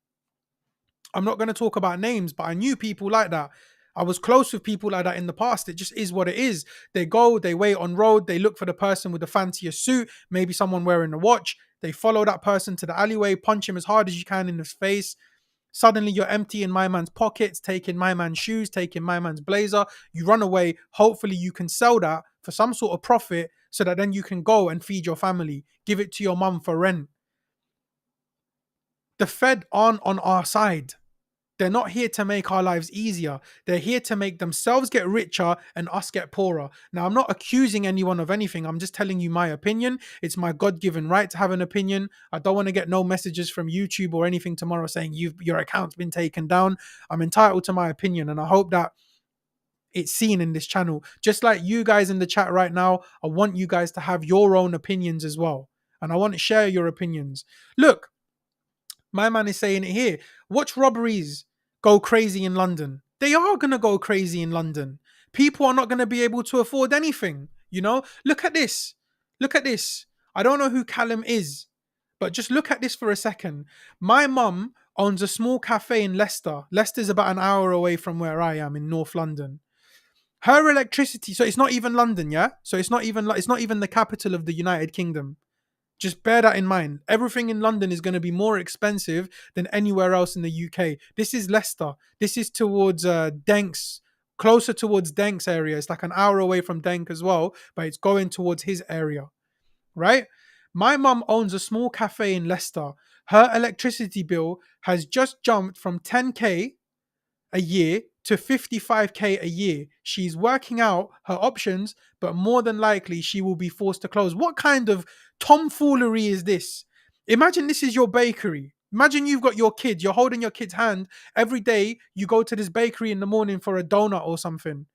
I'm not going to talk about names, but I knew people like that. I was close with people like that in the past. It just is what it is. They go, they wait on road, they look for the person with the fancier suit, maybe someone wearing a watch. They follow that person to the alleyway, punch him as hard as you can in his face. Suddenly you're emptying my man's pockets, taking my man's shoes, taking my man's blazer. You run away. Hopefully you can sell that for some sort of profit so that then you can go and feed your family, give it to your mum for rent. The Fed aren't on our side. They're not here to make our lives easier. They're here to make themselves get richer and us get poorer. Now, I'm not accusing anyone of anything. I'm just telling you my opinion. It's my God-given right to have an opinion. I don't want to get no messages from YouTube or anything tomorrow saying your account's been taken down. I'm entitled to my opinion, and I hope that it's seen in this channel. Just like you guys in the chat right now, I want you guys to have your own opinions as well. And I want to share your opinions. Look, my man is saying it here. Watch robberies go crazy in London. They are going to go crazy in London. People are not going to be able to afford anything. You know, look at this. Look at this. I don't know who Callum is, but just look at this for a second. My mum owns a small cafe in Leicester. Leicester's about an hour away from where I am in North London. Her electricity, so it's not even London, yeah? So it's not even the capital of the United Kingdom. Just bear that in mind. Everything in London is going to be more expensive than anywhere else in the UK. This is Leicester. This is towards Denks, closer towards Denks area. It's like an hour away from Denk as well, but it's going towards his area, right? My mum owns a small cafe in Leicester. Her electricity bill has just jumped from 10k a year to 55k a year. She's working out her options, but more than likely she will be forced to close. What kind of tomfoolery is this? Imagine this is your bakery. Imagine you've got your kid, you're holding your kid's hand every day. You go to this bakery in the morning for a donut or something.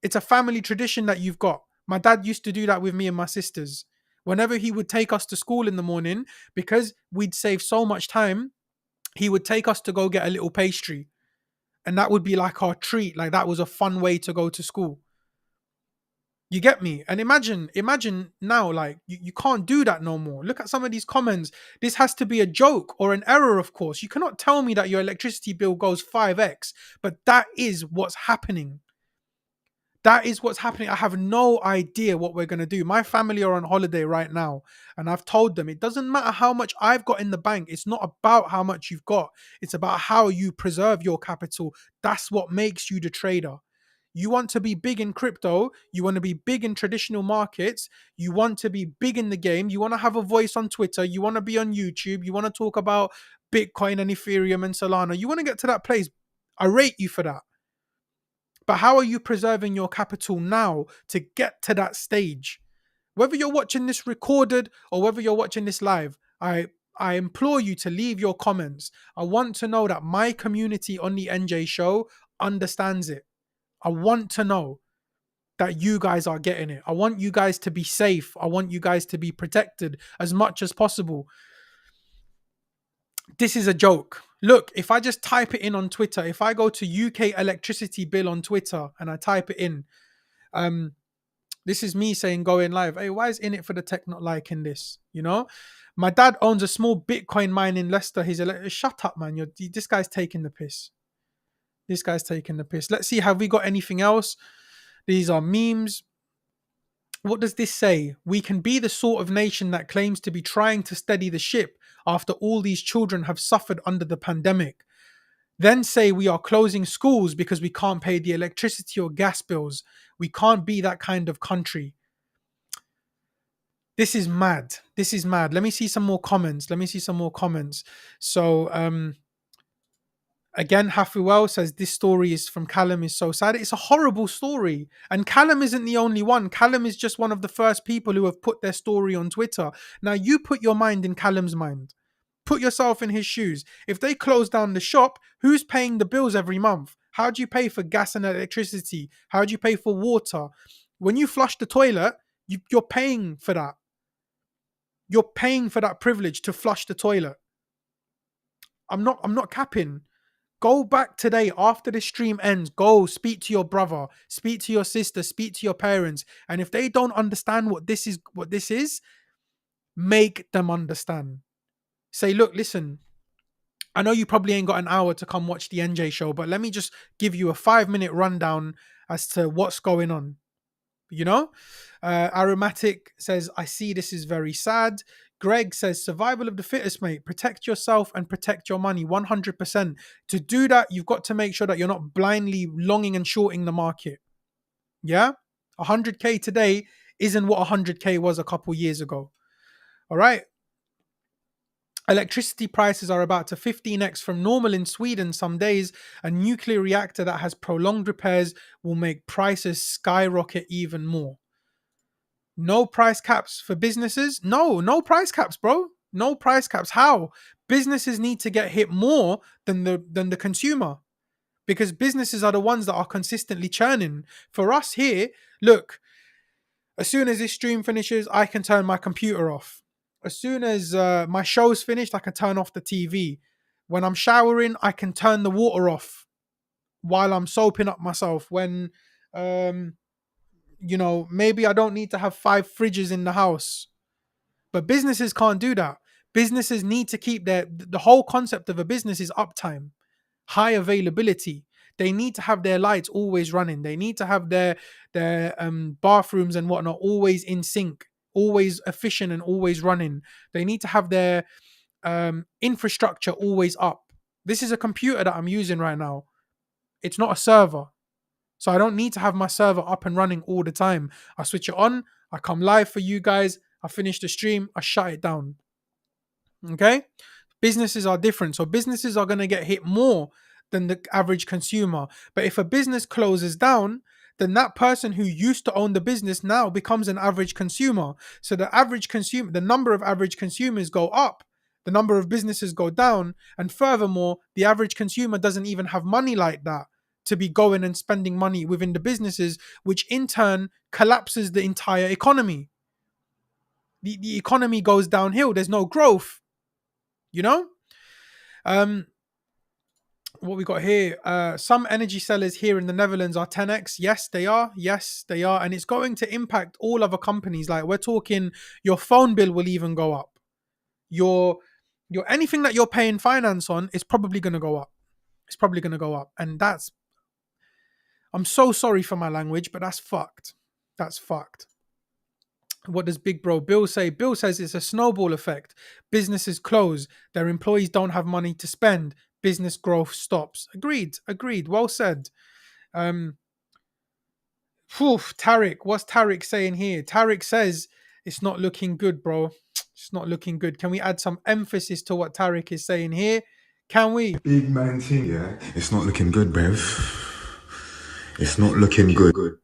It's a family tradition that you've got. My dad used to do that with me and my sisters. Whenever he would take us to school in the morning, because we'd save so much time, he would take us to go get a little pastry. And that would be like our treat. Like that was a fun way to go to school. You get me? And imagine now, like you can't do that no more. Look at some of these comments. This has to be a joke or an error, of course. You cannot tell me that your electricity bill goes 5x, but that is what's happening. That is what's happening. I have no idea what we're going to do. My family are on holiday right now, and I've told them it doesn't matter how much I've got in the bank. It's not about how much you've got, it's about how you preserve your capital. That's what makes you the trader. You want to be big in crypto, you want to be big in traditional markets, you want to be big in the game, you want to have a voice on Twitter, you want to be on YouTube, you want to talk about Bitcoin and Ethereum and Solana. You want to get to that place. I rate you for that. But how are you preserving your capital now to get to that stage? Whether you're watching this recorded or whether you're watching this live, I implore you to leave your comments. I want to know that my community on the NJ show understands it. I want to know that you guys are getting it. I want you guys to be safe. I want you guys to be protected as much as possible. This is a joke. Look, if I just type it in on Twitter, if I go to UK electricity bill on Twitter and I type it in, this is me saying going live. Hey, why is In It for the Tech not liking this? You know, my dad owns a small Bitcoin mine in Leicester. Shut up, man. This guy's taking the piss. This guy's taking the piss. Let's see. Have we got anything else? These are memes. What does this say? We can be the sort of nation that claims to be trying to steady the ship after all these children have suffered under the pandemic. Then say we are closing schools because we can't pay the electricity or gas bills. We can't be that kind of country. This is mad. This is mad. Let me see some more comments. So, again, Hafuel says this story is from Callum is so sad. It's a horrible story. And Callum isn't the only one. Callum is just one of the first people who have put their story on Twitter. Now, you put your mind in Callum's mind. Put yourself in his shoes. If they close down the shop, who's paying the bills every month? How do you pay for gas and electricity? How do you pay for water? When you flush the toilet, you're paying for that. You're paying for that privilege to flush the toilet. I'm not capping. Go back today after the stream ends. Go speak to your brother, speak to your sister, speak to your parents. And if they don't understand what this is, make them understand. Say, look, listen, I know you probably ain't got an hour to come watch the NJ show, but let me just give you a 5-minute rundown as to what's going on. You know? Aromatic says, I see this is very sad. Greg says, survival of the fittest, mate. Protect yourself and protect your money 100%. To do that, you've got to make sure that you're not blindly longing and shorting the market. Yeah? 100K today isn't what 100K was a couple years ago. All right? Electricity prices are about to 15x from normal in Sweden some days. A nuclear reactor that has prolonged repairs will make prices skyrocket even more. No price caps for businesses? No price caps, bro. No price caps. How? Businesses need to get hit more than the consumer, because businesses are the ones that are consistently churning. For us here, look, as soon as this stream finishes, I can turn my computer off. As soon as my show's finished, I can turn off the TV. When I'm showering, I can turn the water off while I'm soaping up myself. When maybe I don't need to have 5 fridges in the house. But businesses can't do that. Businesses need to keep the whole concept of a business is uptime, high availability. They need to have their lights always running. They need to have their bathrooms and whatnot always in sync, always efficient and always running. They need to have their infrastructure always up. This is a computer that I'm using right now. It's not a server. So I don't need to have my server up and running all the time. I switch it on, I come live for you guys, I finish the stream, I shut it down. Okay? Businesses are different. So businesses are going to get hit more than the average consumer. But if a business closes down, then that person who used to own the business now becomes an average consumer. So the average consumer, the number of average consumers go up, the number of businesses go down, and furthermore, the average consumer doesn't even have money like that to be going and spending money within the businesses, which in turn collapses the entire economy. The economy goes downhill. There's no growth. You know? What we got here? Some energy sellers here in the Netherlands are 10x. Yes, they are. Yes, they are. And it's going to impact all other companies. Like we're talking, your phone bill will even go up. Your anything that you're paying finance on is probably going to go up. It's probably going to go up. And that's, I'm so sorry for my language, but that's fucked. That's fucked. What does Big Bro Bill say? Bill says it's a snowball effect. Businesses close. Their employees don't have money to spend. Business growth stops. Agreed. Agreed. Well said. Tariq. What's Tariq saying here? Tariq says it's not looking good, bro. It's not looking good. Can we add some emphasis to what Tariq is saying here? Can we? Big man thing, yeah. It's not looking good, Bev. It's not looking good.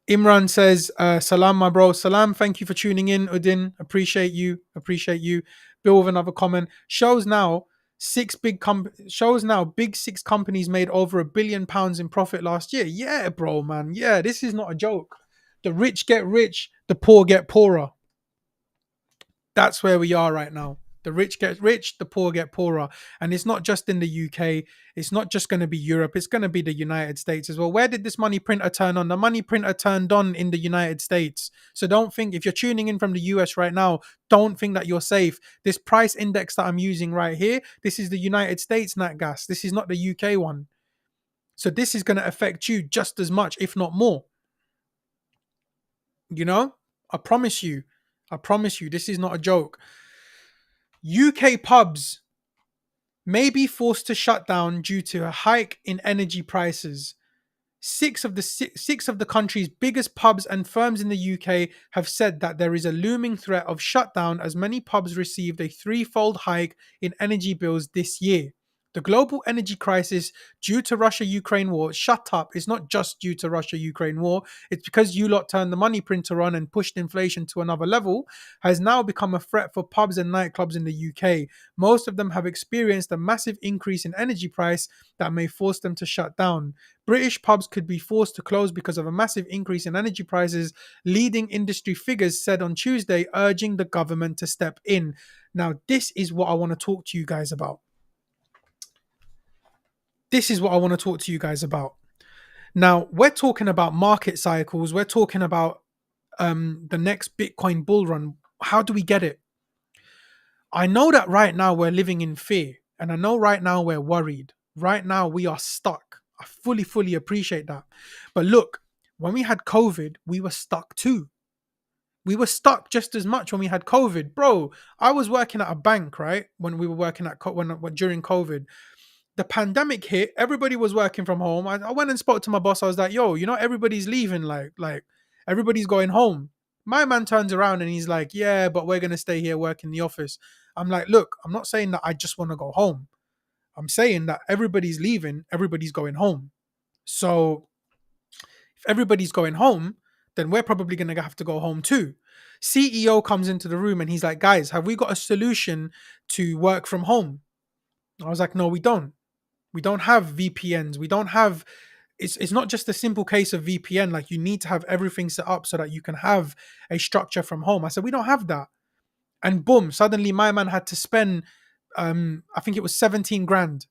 Imran says, Salam, my bro. Salam, thank you for tuning in, Udin. Appreciate you. Appreciate you. Bill with another comment. Shows now big six companies made over £1 billion in profit last year. Yeah, bro, man. Yeah, this is not a joke. The rich get rich, the poor get poorer. That's where we are right now. The rich get rich, the poor get poorer. And it's not just in the UK. It's not just going to be Europe. It's going to be the United States as well. Where did this money printer turn on? The money printer turned on in the United States. So don't think, if you're tuning in from the US right now, don't think that you're safe. This price index that I'm using right here, this is the United States nat gas. This is not the UK one. So this is going to affect you just as much, if not more. You know, I promise you, this is not a joke. UK pubs may be forced to shut down due to a hike in energy prices. Six of the country's biggest pubs and firms in the UK have said that there is a looming threat of shutdown as many pubs received a threefold hike in energy bills this year. The global energy crisis due to Russia-Ukraine war, shut up, it's not just due to Russia-Ukraine war, it's because you lot turned the money printer on and pushed inflation to another level, has now become a threat for pubs and nightclubs in the UK. Most of them have experienced a massive increase in energy price that may force them to shut down. British pubs could be forced to close because of a massive increase in energy prices, leading industry figures said on Tuesday, urging the government to step in. Now, this is what I want to talk to you guys about. Now, we're talking about market cycles. We're talking about the next Bitcoin bull run. How do we get it? I know that right now we're living in fear. And I know right now we're worried. Right now we are stuck. I fully appreciate that. But look, when we had COVID, we were stuck too. We were stuck just as much when we had COVID. Bro, I was working at a bank, right? When we were working at during COVID. The pandemic hit, everybody was working from home. I went and spoke to my boss. I was like, yo, everybody's leaving. Like everybody's going home. My man turns around and he's like, yeah, but we're going to stay here, work in the office. I'm like, look, I'm not saying that I just want to go home. I'm saying that everybody's leaving, everybody's going home. So if everybody's going home, then we're probably going to have to go home too. CEO comes into the room and he's like, guys, have we got a solution to work from home? I was like, no, we don't. We don't have VPNs. We don't have, it's not just a simple case of VPN. Like you need to have everything set up so that you can have a structure from home. I said, we don't have that. And boom, suddenly my man had to spend, I think it was 17 grand.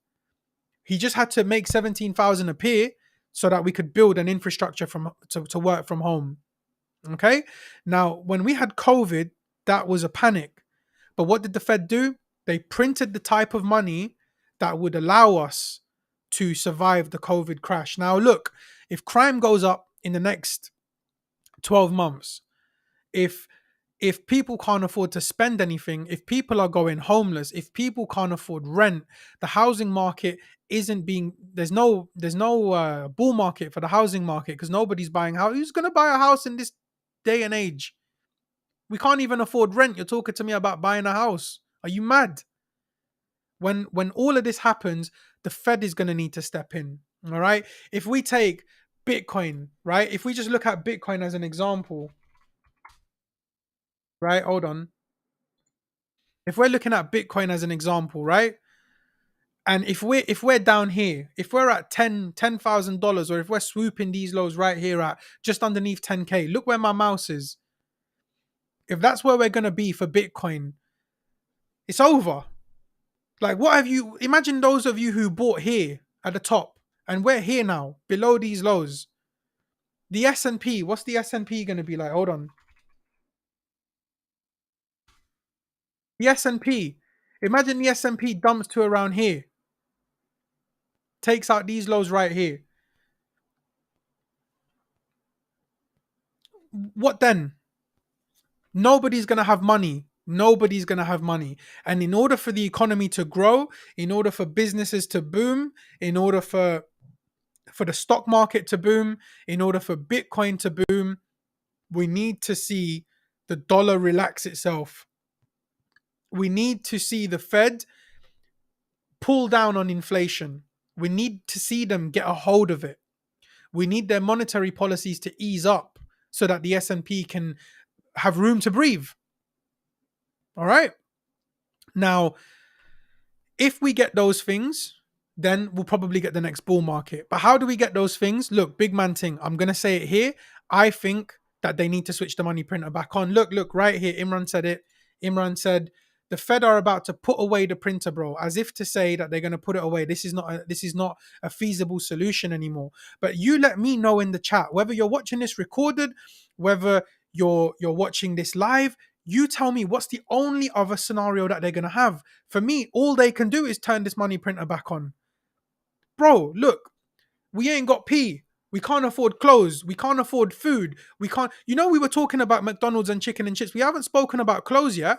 He just had to make 17,000 appear so that we could build an infrastructure to work from home. Okay. Now, when we had COVID, that was a panic. But what did the Fed do? They printed the type of money that would allow us to survive the COVID crash. Now, if crime goes up in the next 12 months, if if people can't afford to spend anything, if people are going homeless, if people can't afford rent, the housing market isn't being there's no bull market for the housing market because nobody's buying house. Who's going to buy a house in this day and age? We can't even afford rent. You're talking to me about buying a house. Are you mad? When all of this happens, the Fed is going to need to step in. All right. If we take Bitcoin, right? If we just look at Bitcoin as an example, right? Hold on. If we're looking at Bitcoin as an example, right? And if we're down here, if we're at $10,000, or if we're swooping these lows right here at just underneath 10K, look where my mouse is. If that's where we're gonna be for Bitcoin, it's over. Like, what have you? Imagine those of you who bought here at the top, and we're here now below these lows. The S&P, what's the S&P gonna be like? Hold on, the S&P. Imagine the S&P dumps to around here, takes out these lows right here. What then? Nobody's going to have money. Nobody's going to have money. And in order for the economy to grow, in order for businesses to boom, in order for the stock market to boom, in order for Bitcoin to boom, we need to see the dollar relax itself. We need to see the Fed pull down on inflation. We need to see them get a hold of it. We need their monetary policies to ease up so that the S&P can have room to breathe. All right? Now, if we get those things, then we'll probably get the next bull market. But how do we get those things? Look, big man thing. I'm going to say it here. I think that they need to switch the money printer back on. Look, right here. Imran said it. Imran said, the Fed are about to put away the printer, bro, as if to say that they're going to put it away. This is not a feasible solution anymore. But you let me know in the chat, whether you're watching this recorded, whether you're watching this live, you tell me what's the only other scenario that they're going to have. For me, all they can do is turn this money printer back on. Bro, look, we ain't got P. We can't afford clothes. We can't afford food. We can't. We were talking about McDonald's and chicken and chips. We haven't spoken about clothes yet.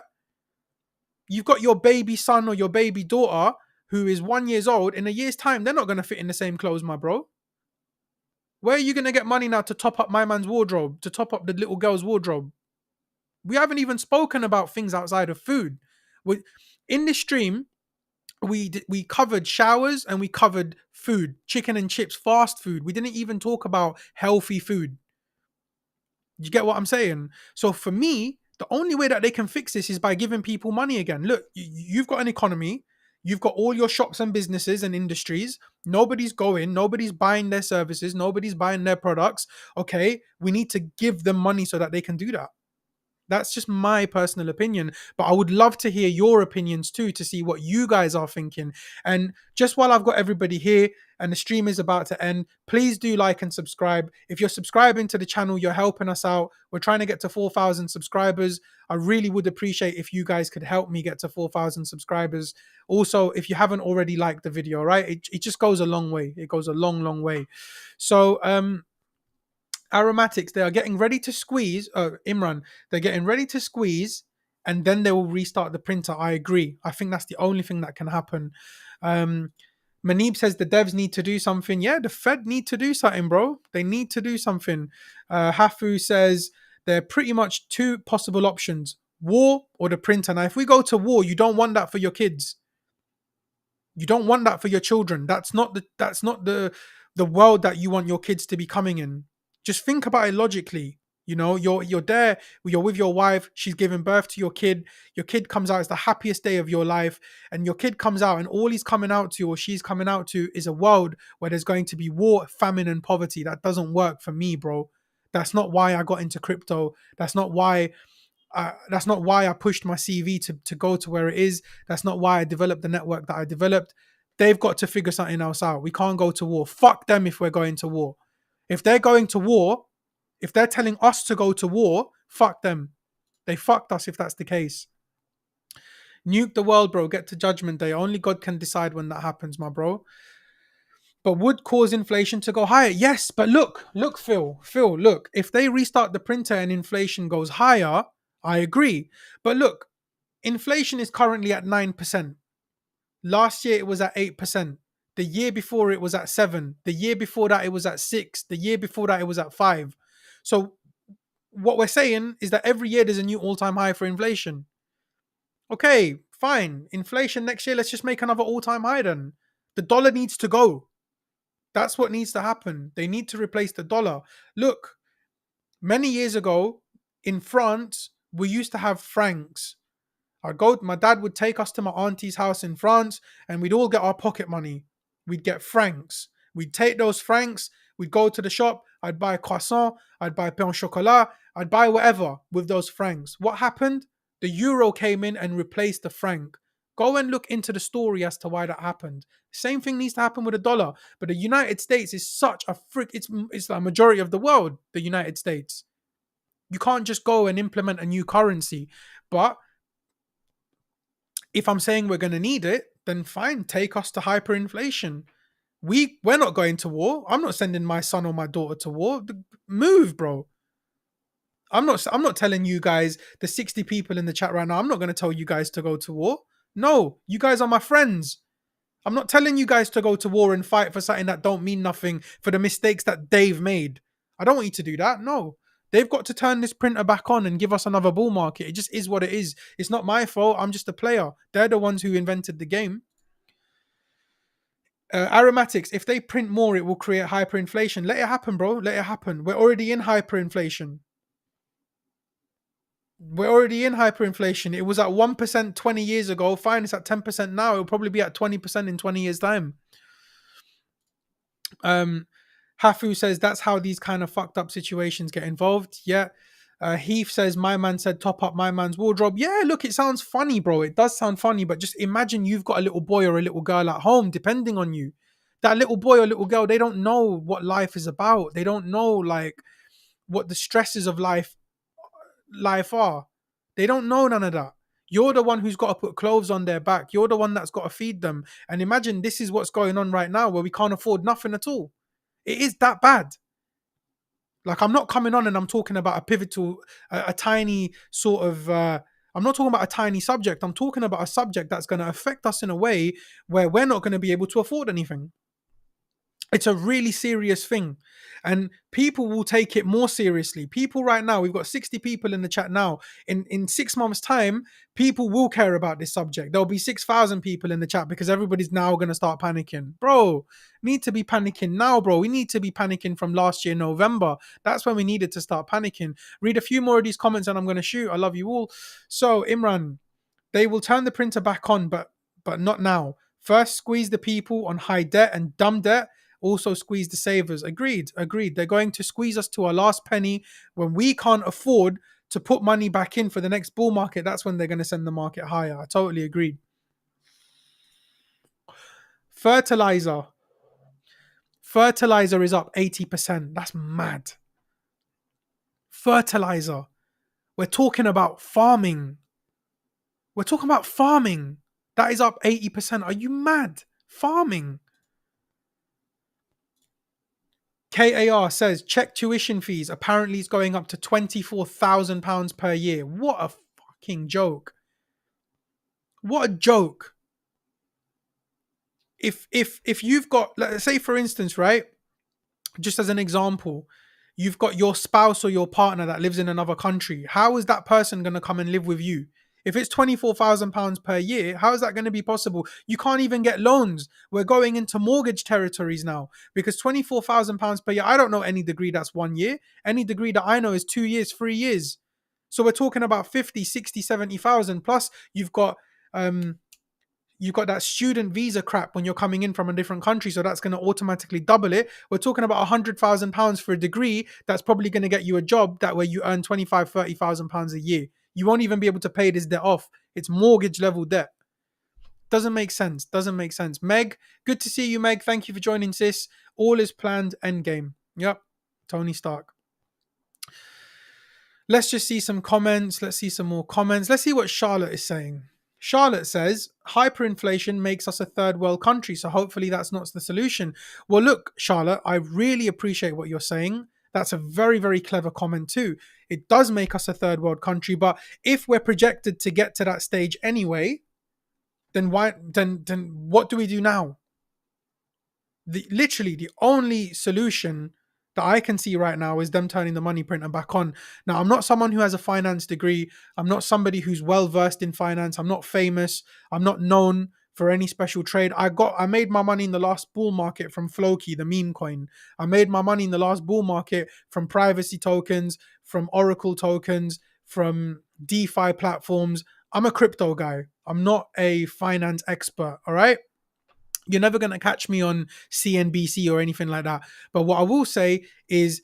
You've got your baby son or your baby daughter who is 1 year old. In a year's time, they're not going to fit in the same clothes, my bro. Where are you going to get money now to top up my man's wardrobe, to top up the little girl's wardrobe? We haven't even spoken about things outside of food. In this stream, we covered showers and we covered food, chicken and chips, fast food. We didn't even talk about healthy food. You get what I'm saying? So for me, the only way that they can fix this is by giving people money again. Look, you've got an economy. You've got all your shops and businesses and industries. Nobody's going. Nobody's buying their services. Nobody's buying their products. Okay, we need to give them money so that they can do that. That's just my personal opinion, but I would love to hear your opinions too, to see what you guys are thinking. And just while I've got everybody here and the stream is about to end, please do like and subscribe. If you're subscribing to the channel, you're helping us out. We're trying to get to 4,000 subscribers. I really would appreciate if you guys could help me get to 4,000 subscribers. Also, if you haven't already liked the video, right, it just goes a long way. It goes a long way. So Aromatics, they are getting ready to squeeze. Imran, they're getting ready to squeeze, and then they will restart the printer. I agree. I think that's the only thing that can happen. Manib says the devs need to do something. Yeah, the Fed need to do something, bro. They need to do something. Hafu says there are pretty much two possible options: war or the printer. Now, if we go to war, you don't want that for your kids. You don't want that for your children. That's not the world that you want your kids to be coming in. Just think about it logically. You're there, you're with your wife, she's giving birth to your kid. Your kid comes out, it's the happiest day of your life, and your kid comes out, and all he's coming out to, or she's coming out to, is a world where there's going to be war, famine, and poverty. That doesn't work for me, bro. That's not why I got into crypto. That's not why I pushed my CV to go to where it is. That's not why I developed the network that I developed. They've got to figure something else out. We can't go to war. Fuck them if we're going to war. If they're going to war, if they're telling us to go to war, fuck them. They fucked us if that's the case. Nuke the world, bro. Get to judgment day. Only God can decide when that happens, my bro. But would cause inflation to go higher? Yes, but look, Phil, look. If they restart the printer and inflation goes higher, I agree. But look, inflation is currently at 9%. Last year it was at 8%. The year before it was at 7. The year before that it was at 6. The year before that it was at 5. So what we're saying is that every year there's a new all-time high for inflation. Okay, fine. Inflation next year, let's just make another all-time high then. The dollar needs to go. That's what needs to happen. They need to replace the dollar. Look, many years ago in France, we used to have francs. My dad would take us to my auntie's house in France and we'd all get our pocket money. We'd get francs. We'd take those francs, we'd go to the shop, I'd buy a croissant, I'd buy pain au chocolat, I'd buy whatever with those francs. What happened? The euro came in and replaced the franc. Go and look into the story as to why that happened. Same thing needs to happen with the dollar. But the United States is such a it's the majority of the world, the United States. You can't just go and implement a new currency. But if I'm saying we're going to need it, then fine, take us to hyperinflation. We're not going to war. I'm not sending my son or my daughter to war. Move, bro. I'm not telling you guys, the 60 people in the chat right now, I'm not going to tell you guys to go to war. No, you guys are my friends. I'm not telling you guys to go to war and fight for something that don't mean nothing, for the mistakes that Dave made. I don't want you to do that. No. They've got to turn this printer back on and give us another bull market. It just is what it is. It's not my fault. I'm just a player. They're the ones who invented the game. Aromatics, if they print more, it will create hyperinflation. Let it happen, bro. Let it happen. We're already in hyperinflation. It was at 1% 20 years ago. Fine, it's at 10% now. It'll probably be at 20% in 20 years' time. Hafu says that's how these kind of fucked up situations get involved. Yeah. Heath says, my man said top up my man's wardrobe. Yeah, look, it sounds funny, bro. It does sound funny, but just imagine you've got a little boy or a little girl at home, depending on you. That little boy or little girl, they don't know what life is about. They don't know, like, what the stresses of life are. They don't know none of that. You're the one who's got to put clothes on their back. You're the one that's got to feed them. And imagine this is what's going on right now where we can't afford nothing at all. It is that bad. Like, I'm not coming on and I'm talking about a pivotal, a tiny sort of, I'm not talking about a tiny subject. I'm talking about a subject that's going to affect us in a way where we're not going to be able to afford anything. It's a really serious thing. And people will take it more seriously. People right now, we've got 60 people in the chat now. In 6 months' time, people will care about this subject. There'll be 6,000 people in the chat because everybody's now going to start panicking. Bro, need to be panicking now, bro. We need to be panicking from last year, November. That's when we needed to start panicking. Read a few more of these comments and I'm going to shoot. I love you all. So, Imran, they will turn the printer back on, but not now. First, squeeze the people on high debt and dumb debt. Also squeeze the savers. Agreed. They're going to squeeze us to our last penny. When we can't afford to put money back in for the next bull market, that's when they're going to send the market higher. I totally agree. Fertilizer is up 80%. That's mad. Fertilizer. We're talking about farming. That is up 80%. Are you mad? Farming. KAR says, check tuition fees. Apparently it's going up to £24,000 per year. What a fucking joke. What a joke. If you've got, let's say for instance, right, just as an example, you've got your spouse or your partner that lives in another country. How is that person going to come and live with you? If it's £24,000 per year, how is that going to be possible? You can't even get loans. We're going into mortgage territories now because £24,000 per year, I don't know any degree that's 1 year. Any degree that I know is 2 years, 3 years. So we're talking about 50, 60, 70,000. Plus you've got that student visa crap when you're coming in from a different country. So that's going to automatically double it. We're talking about £100,000 for a degree. That's probably going to get you a job that way you earn £25,000, £30,000 a year. You won't even be able to pay this debt off. It's mortgage level debt. Doesn't make sense. Meg, good to see you, Meg. Thank you for joining, sis. All is planned. Endgame. Yep. Tony Stark. Let's just see some comments. Let's see some more comments. Let's see what Charlotte is saying. Charlotte says, hyperinflation makes us a third world country, so hopefully that's not the solution. Well, look, Charlotte, I really appreciate what you're saying. That's a very, very clever comment too. It does make us a third world country, but if we're projected to get to that stage anyway, then why? Then what do we do now? Literally the only solution that I can see right now is them turning the money printer back on. Now, I'm not someone who has a finance degree. I'm not somebody who's well versed in finance. I'm not famous. I'm not known for any special trade. I made my money in the last bull market from Floki, the meme coin. I made my money in the last bull market from privacy tokens, from Oracle tokens, from DeFi platforms. I'm a crypto guy. I'm not a finance expert, all right? You're never going to catch me on CNBC or anything like that. But what I will say is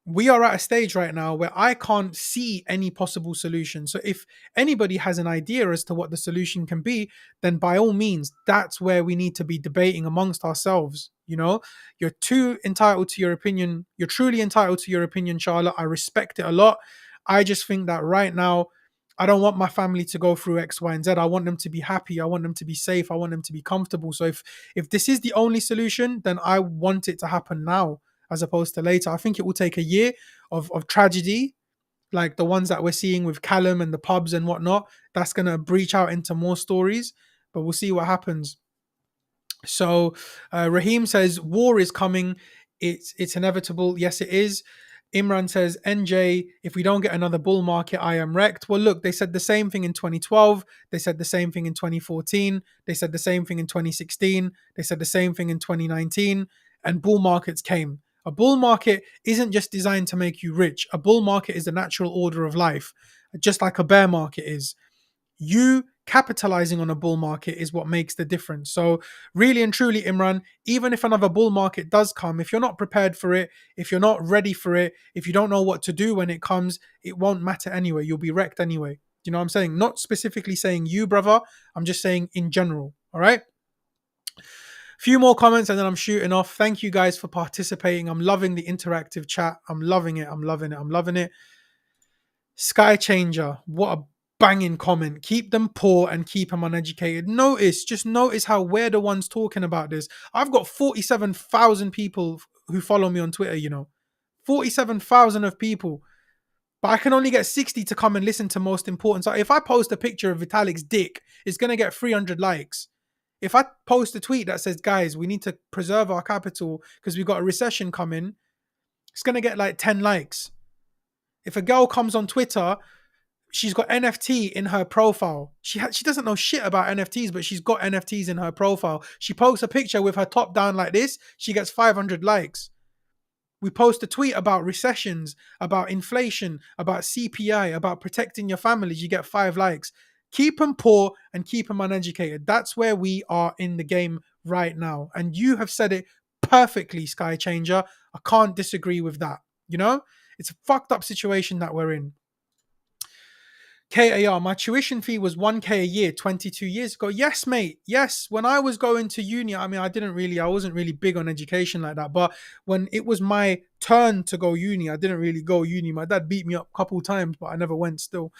we are at a stage right now where I can't see any possible solution. So if anybody has an idea as to what the solution can be, then by all means, that's where we need to be debating amongst ourselves. You know, you're too entitled to your opinion. You're truly entitled to your opinion, Charlotte. I respect it a lot. I just think that right now, I don't want my family to go through X, Y, and Z. I want them to be happy. I want them to be safe. I want them to be comfortable. So if this is the only solution, then I want it to happen now as opposed to later. I think it will take a year of tragedy, like the ones that we're seeing with Callum and the pubs and whatnot. That's going to breach out into more stories, but we'll see what happens. So Raheem says, war is coming. It's inevitable. Yes, it is. Imran says, NJ, if we don't get another bull market, I am wrecked. Well, look, they said the same thing in 2012. They said the same thing in 2014. They said the same thing in 2016. They said the same thing in 2019. And bull markets came. A bull market isn't just designed to make you rich. A bull market is the natural order of life, just like a bear market is. You capitalizing on a bull market is what makes the difference. So really and truly, Imran, even if another bull market does come, if you're not prepared for it, if you're not ready for it, if you don't know what to do when it comes, it won't matter anyway. You'll be wrecked anyway. Do you know what I'm saying? Not specifically saying you, brother. I'm just saying in general. All right. Few more comments and then I'm shooting off. Thank you guys for participating. I'm loving the interactive chat. I'm loving it. I'm loving it. I'm loving it. Sky Changer, what a banging comment. Keep them poor and keep them uneducated. Just notice how we're the ones talking about this. I've got 47,000 people who follow me on Twitter, 47,000 of people. But I can only get 60 to come and listen to most important. So if I post a picture of Vitalik's dick, it's going to get 300 likes. If I post a tweet that says, guys, we need to preserve our capital because we've got a recession coming, it's going to get like 10 likes. If a girl comes on Twitter, she's got NFT in her profile. She doesn't know shit about NFTs, but she's got NFTs in her profile. She posts a picture with her top down like this, she gets 500 likes. We post a tweet about recessions, about inflation, about CPI, about protecting your families, you get 5 likes. Keep them poor and keep them uneducated. That's where we are in the game right now. And you have said it perfectly, Sky Changer. I can't disagree with that. It's a fucked up situation that we're in. KAR, my tuition fee was 1K a year 22 years ago. Yes, mate. Yes. When I was going to uni, I wasn't really big on education like that. But when it was my turn to go uni, I didn't really go uni. My dad beat me up a couple times, but I never went still.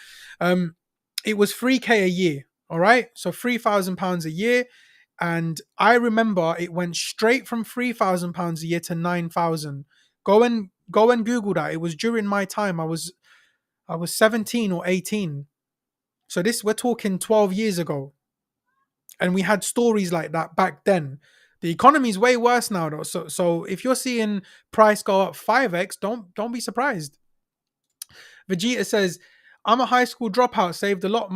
It was 3K a year. All right. So £3,000 a year. And I remember it went straight from £3,000 a year to 9,000. Go and Google that. It was during my time. I was 17 or 18. So we're talking 12 years ago. And we had stories like that back then. The economy is way worse now though. So if you're seeing price go up 5x, don't be surprised. Vegeta says, I'm a high school dropout, saved a lot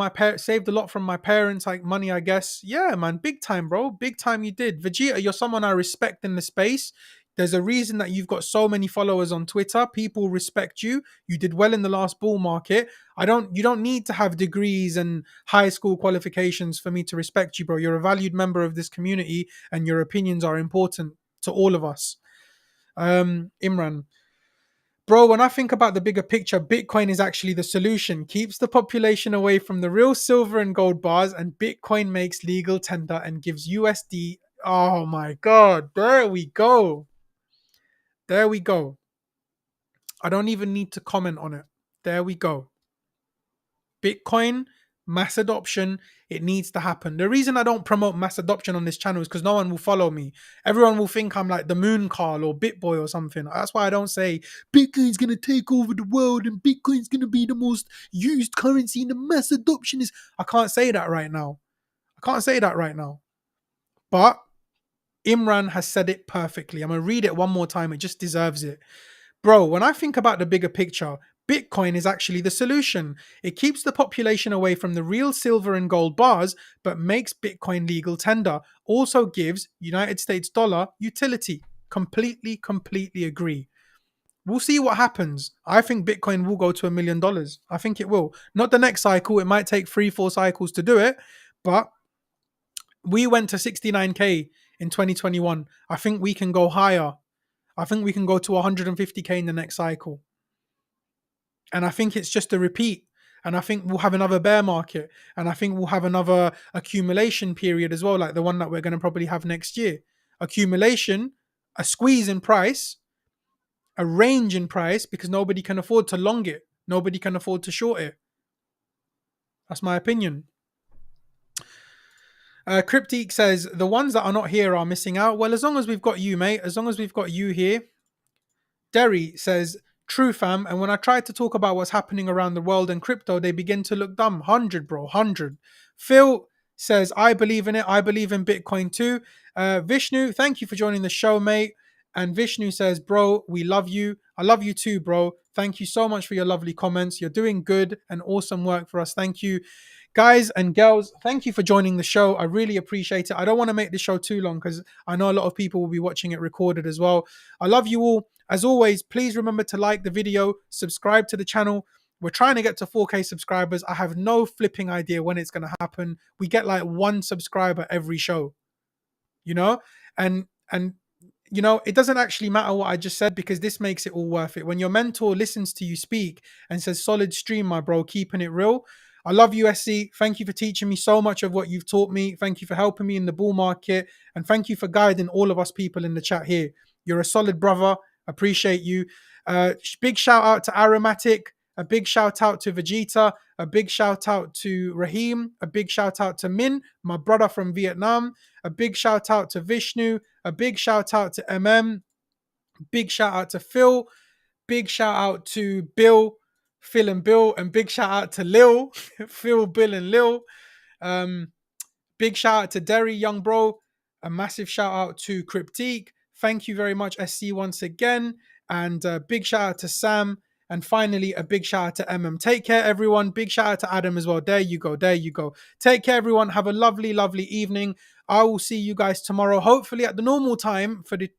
from my parents, like money, I guess. Yeah, man, big time, bro. Big time you did. Vegeta, you're someone I respect in the space. There's a reason that you've got so many followers on Twitter. People respect you. You did well in the last bull market. You don't need to have degrees and high school qualifications for me to respect you, bro. You're a valued member of this community and your opinions are important to all of us. Imran, bro, when I think about the bigger picture, Bitcoin is actually the solution. Keeps the population away from the real silver and gold bars, and Bitcoin makes legal tender and gives USD. Oh my God, there we go. There we go. I don't even need to comment on it. There we go. Bitcoin Mass adoption, it needs to happen. The reason I don't promote mass adoption on this channel is because no one will follow me. Everyone will think I'm like the Moon Carl or BitBoy or something. That's why I don't say Bitcoin's going to take over the world and Bitcoin's going to be the most used currency and the mass adoption is... I can't say that right now. But Imran has said it perfectly. I'm going to read it one more time. It just deserves it. Bro, when I think about the bigger picture, Bitcoin is actually the solution. It keeps the population away from the real silver and gold bars, but makes Bitcoin legal tender. Also gives United States dollar utility. Completely agree. We'll see what happens. I think Bitcoin will go to $1 million. I think it will. Not the next cycle. It might take 3-4 cycles to do it, but we went to 69K in 2021. I think we can go higher. I think we can go to 150K in the next cycle. And I think it's just a repeat. And I think we'll have another bear market. And I think we'll have another accumulation period as well, like the one that we're going to probably have next year. Accumulation, a squeeze in price, a range in price, because nobody can afford to long it. Nobody can afford to short it. That's my opinion. Cryptique says, the ones that are not here are missing out. Well, as long as we've got you, mate, as long as we've got you here. Derry says, true fam, and when I try to talk about what's happening around the world and crypto, they begin to look dumb. 100, bro, 100. Phil says, I believe in it. I believe in Bitcoin too. Vishnu, thank you for joining the show, mate. And Vishnu says, bro, we love you. I love you too, bro. Thank you so much for your lovely comments. You're doing good and awesome work for us. Thank you. Guys and girls, thank you for joining the show. I really appreciate it. I don't want to make this show too long because I know a lot of people will be watching it recorded as well. I love you all. As always, please remember to like the video, subscribe to the channel. We're trying to get to 4K subscribers. I have no flipping idea when it's going to happen. We get like 1 subscriber every show, you know? And you know, it doesn't actually matter what I just said because this makes it all worth it. When your mentor listens to you speak and says, solid stream, my bro, keeping it real. I love you, SC. Thank you for teaching me so much of what you've taught me. Thank you for helping me in the bull market. And thank you for guiding all of us people in the chat here. You're a solid brother. Appreciate you. Big shout out to Aromatic. A big shout out to Vegeta. A big shout out to Raheem. A big shout out to Min, my brother from Vietnam. A big shout out to Vishnu. A big shout out to Big shout out to Phil. Big shout out to Bill, Phil and Bill. And big shout out to Lil, Phil, Bill and Lil. Big shout out to Derry, young bro. A massive shout out to Cryptique. Thank you very much, SC, once again. And big shout out to Sam. And finally, a big shout out to MM. Take care, everyone. Big shout out to Adam as well. There you go. Take care, everyone. Have a lovely evening. I will see you guys tomorrow, hopefully at the normal time for the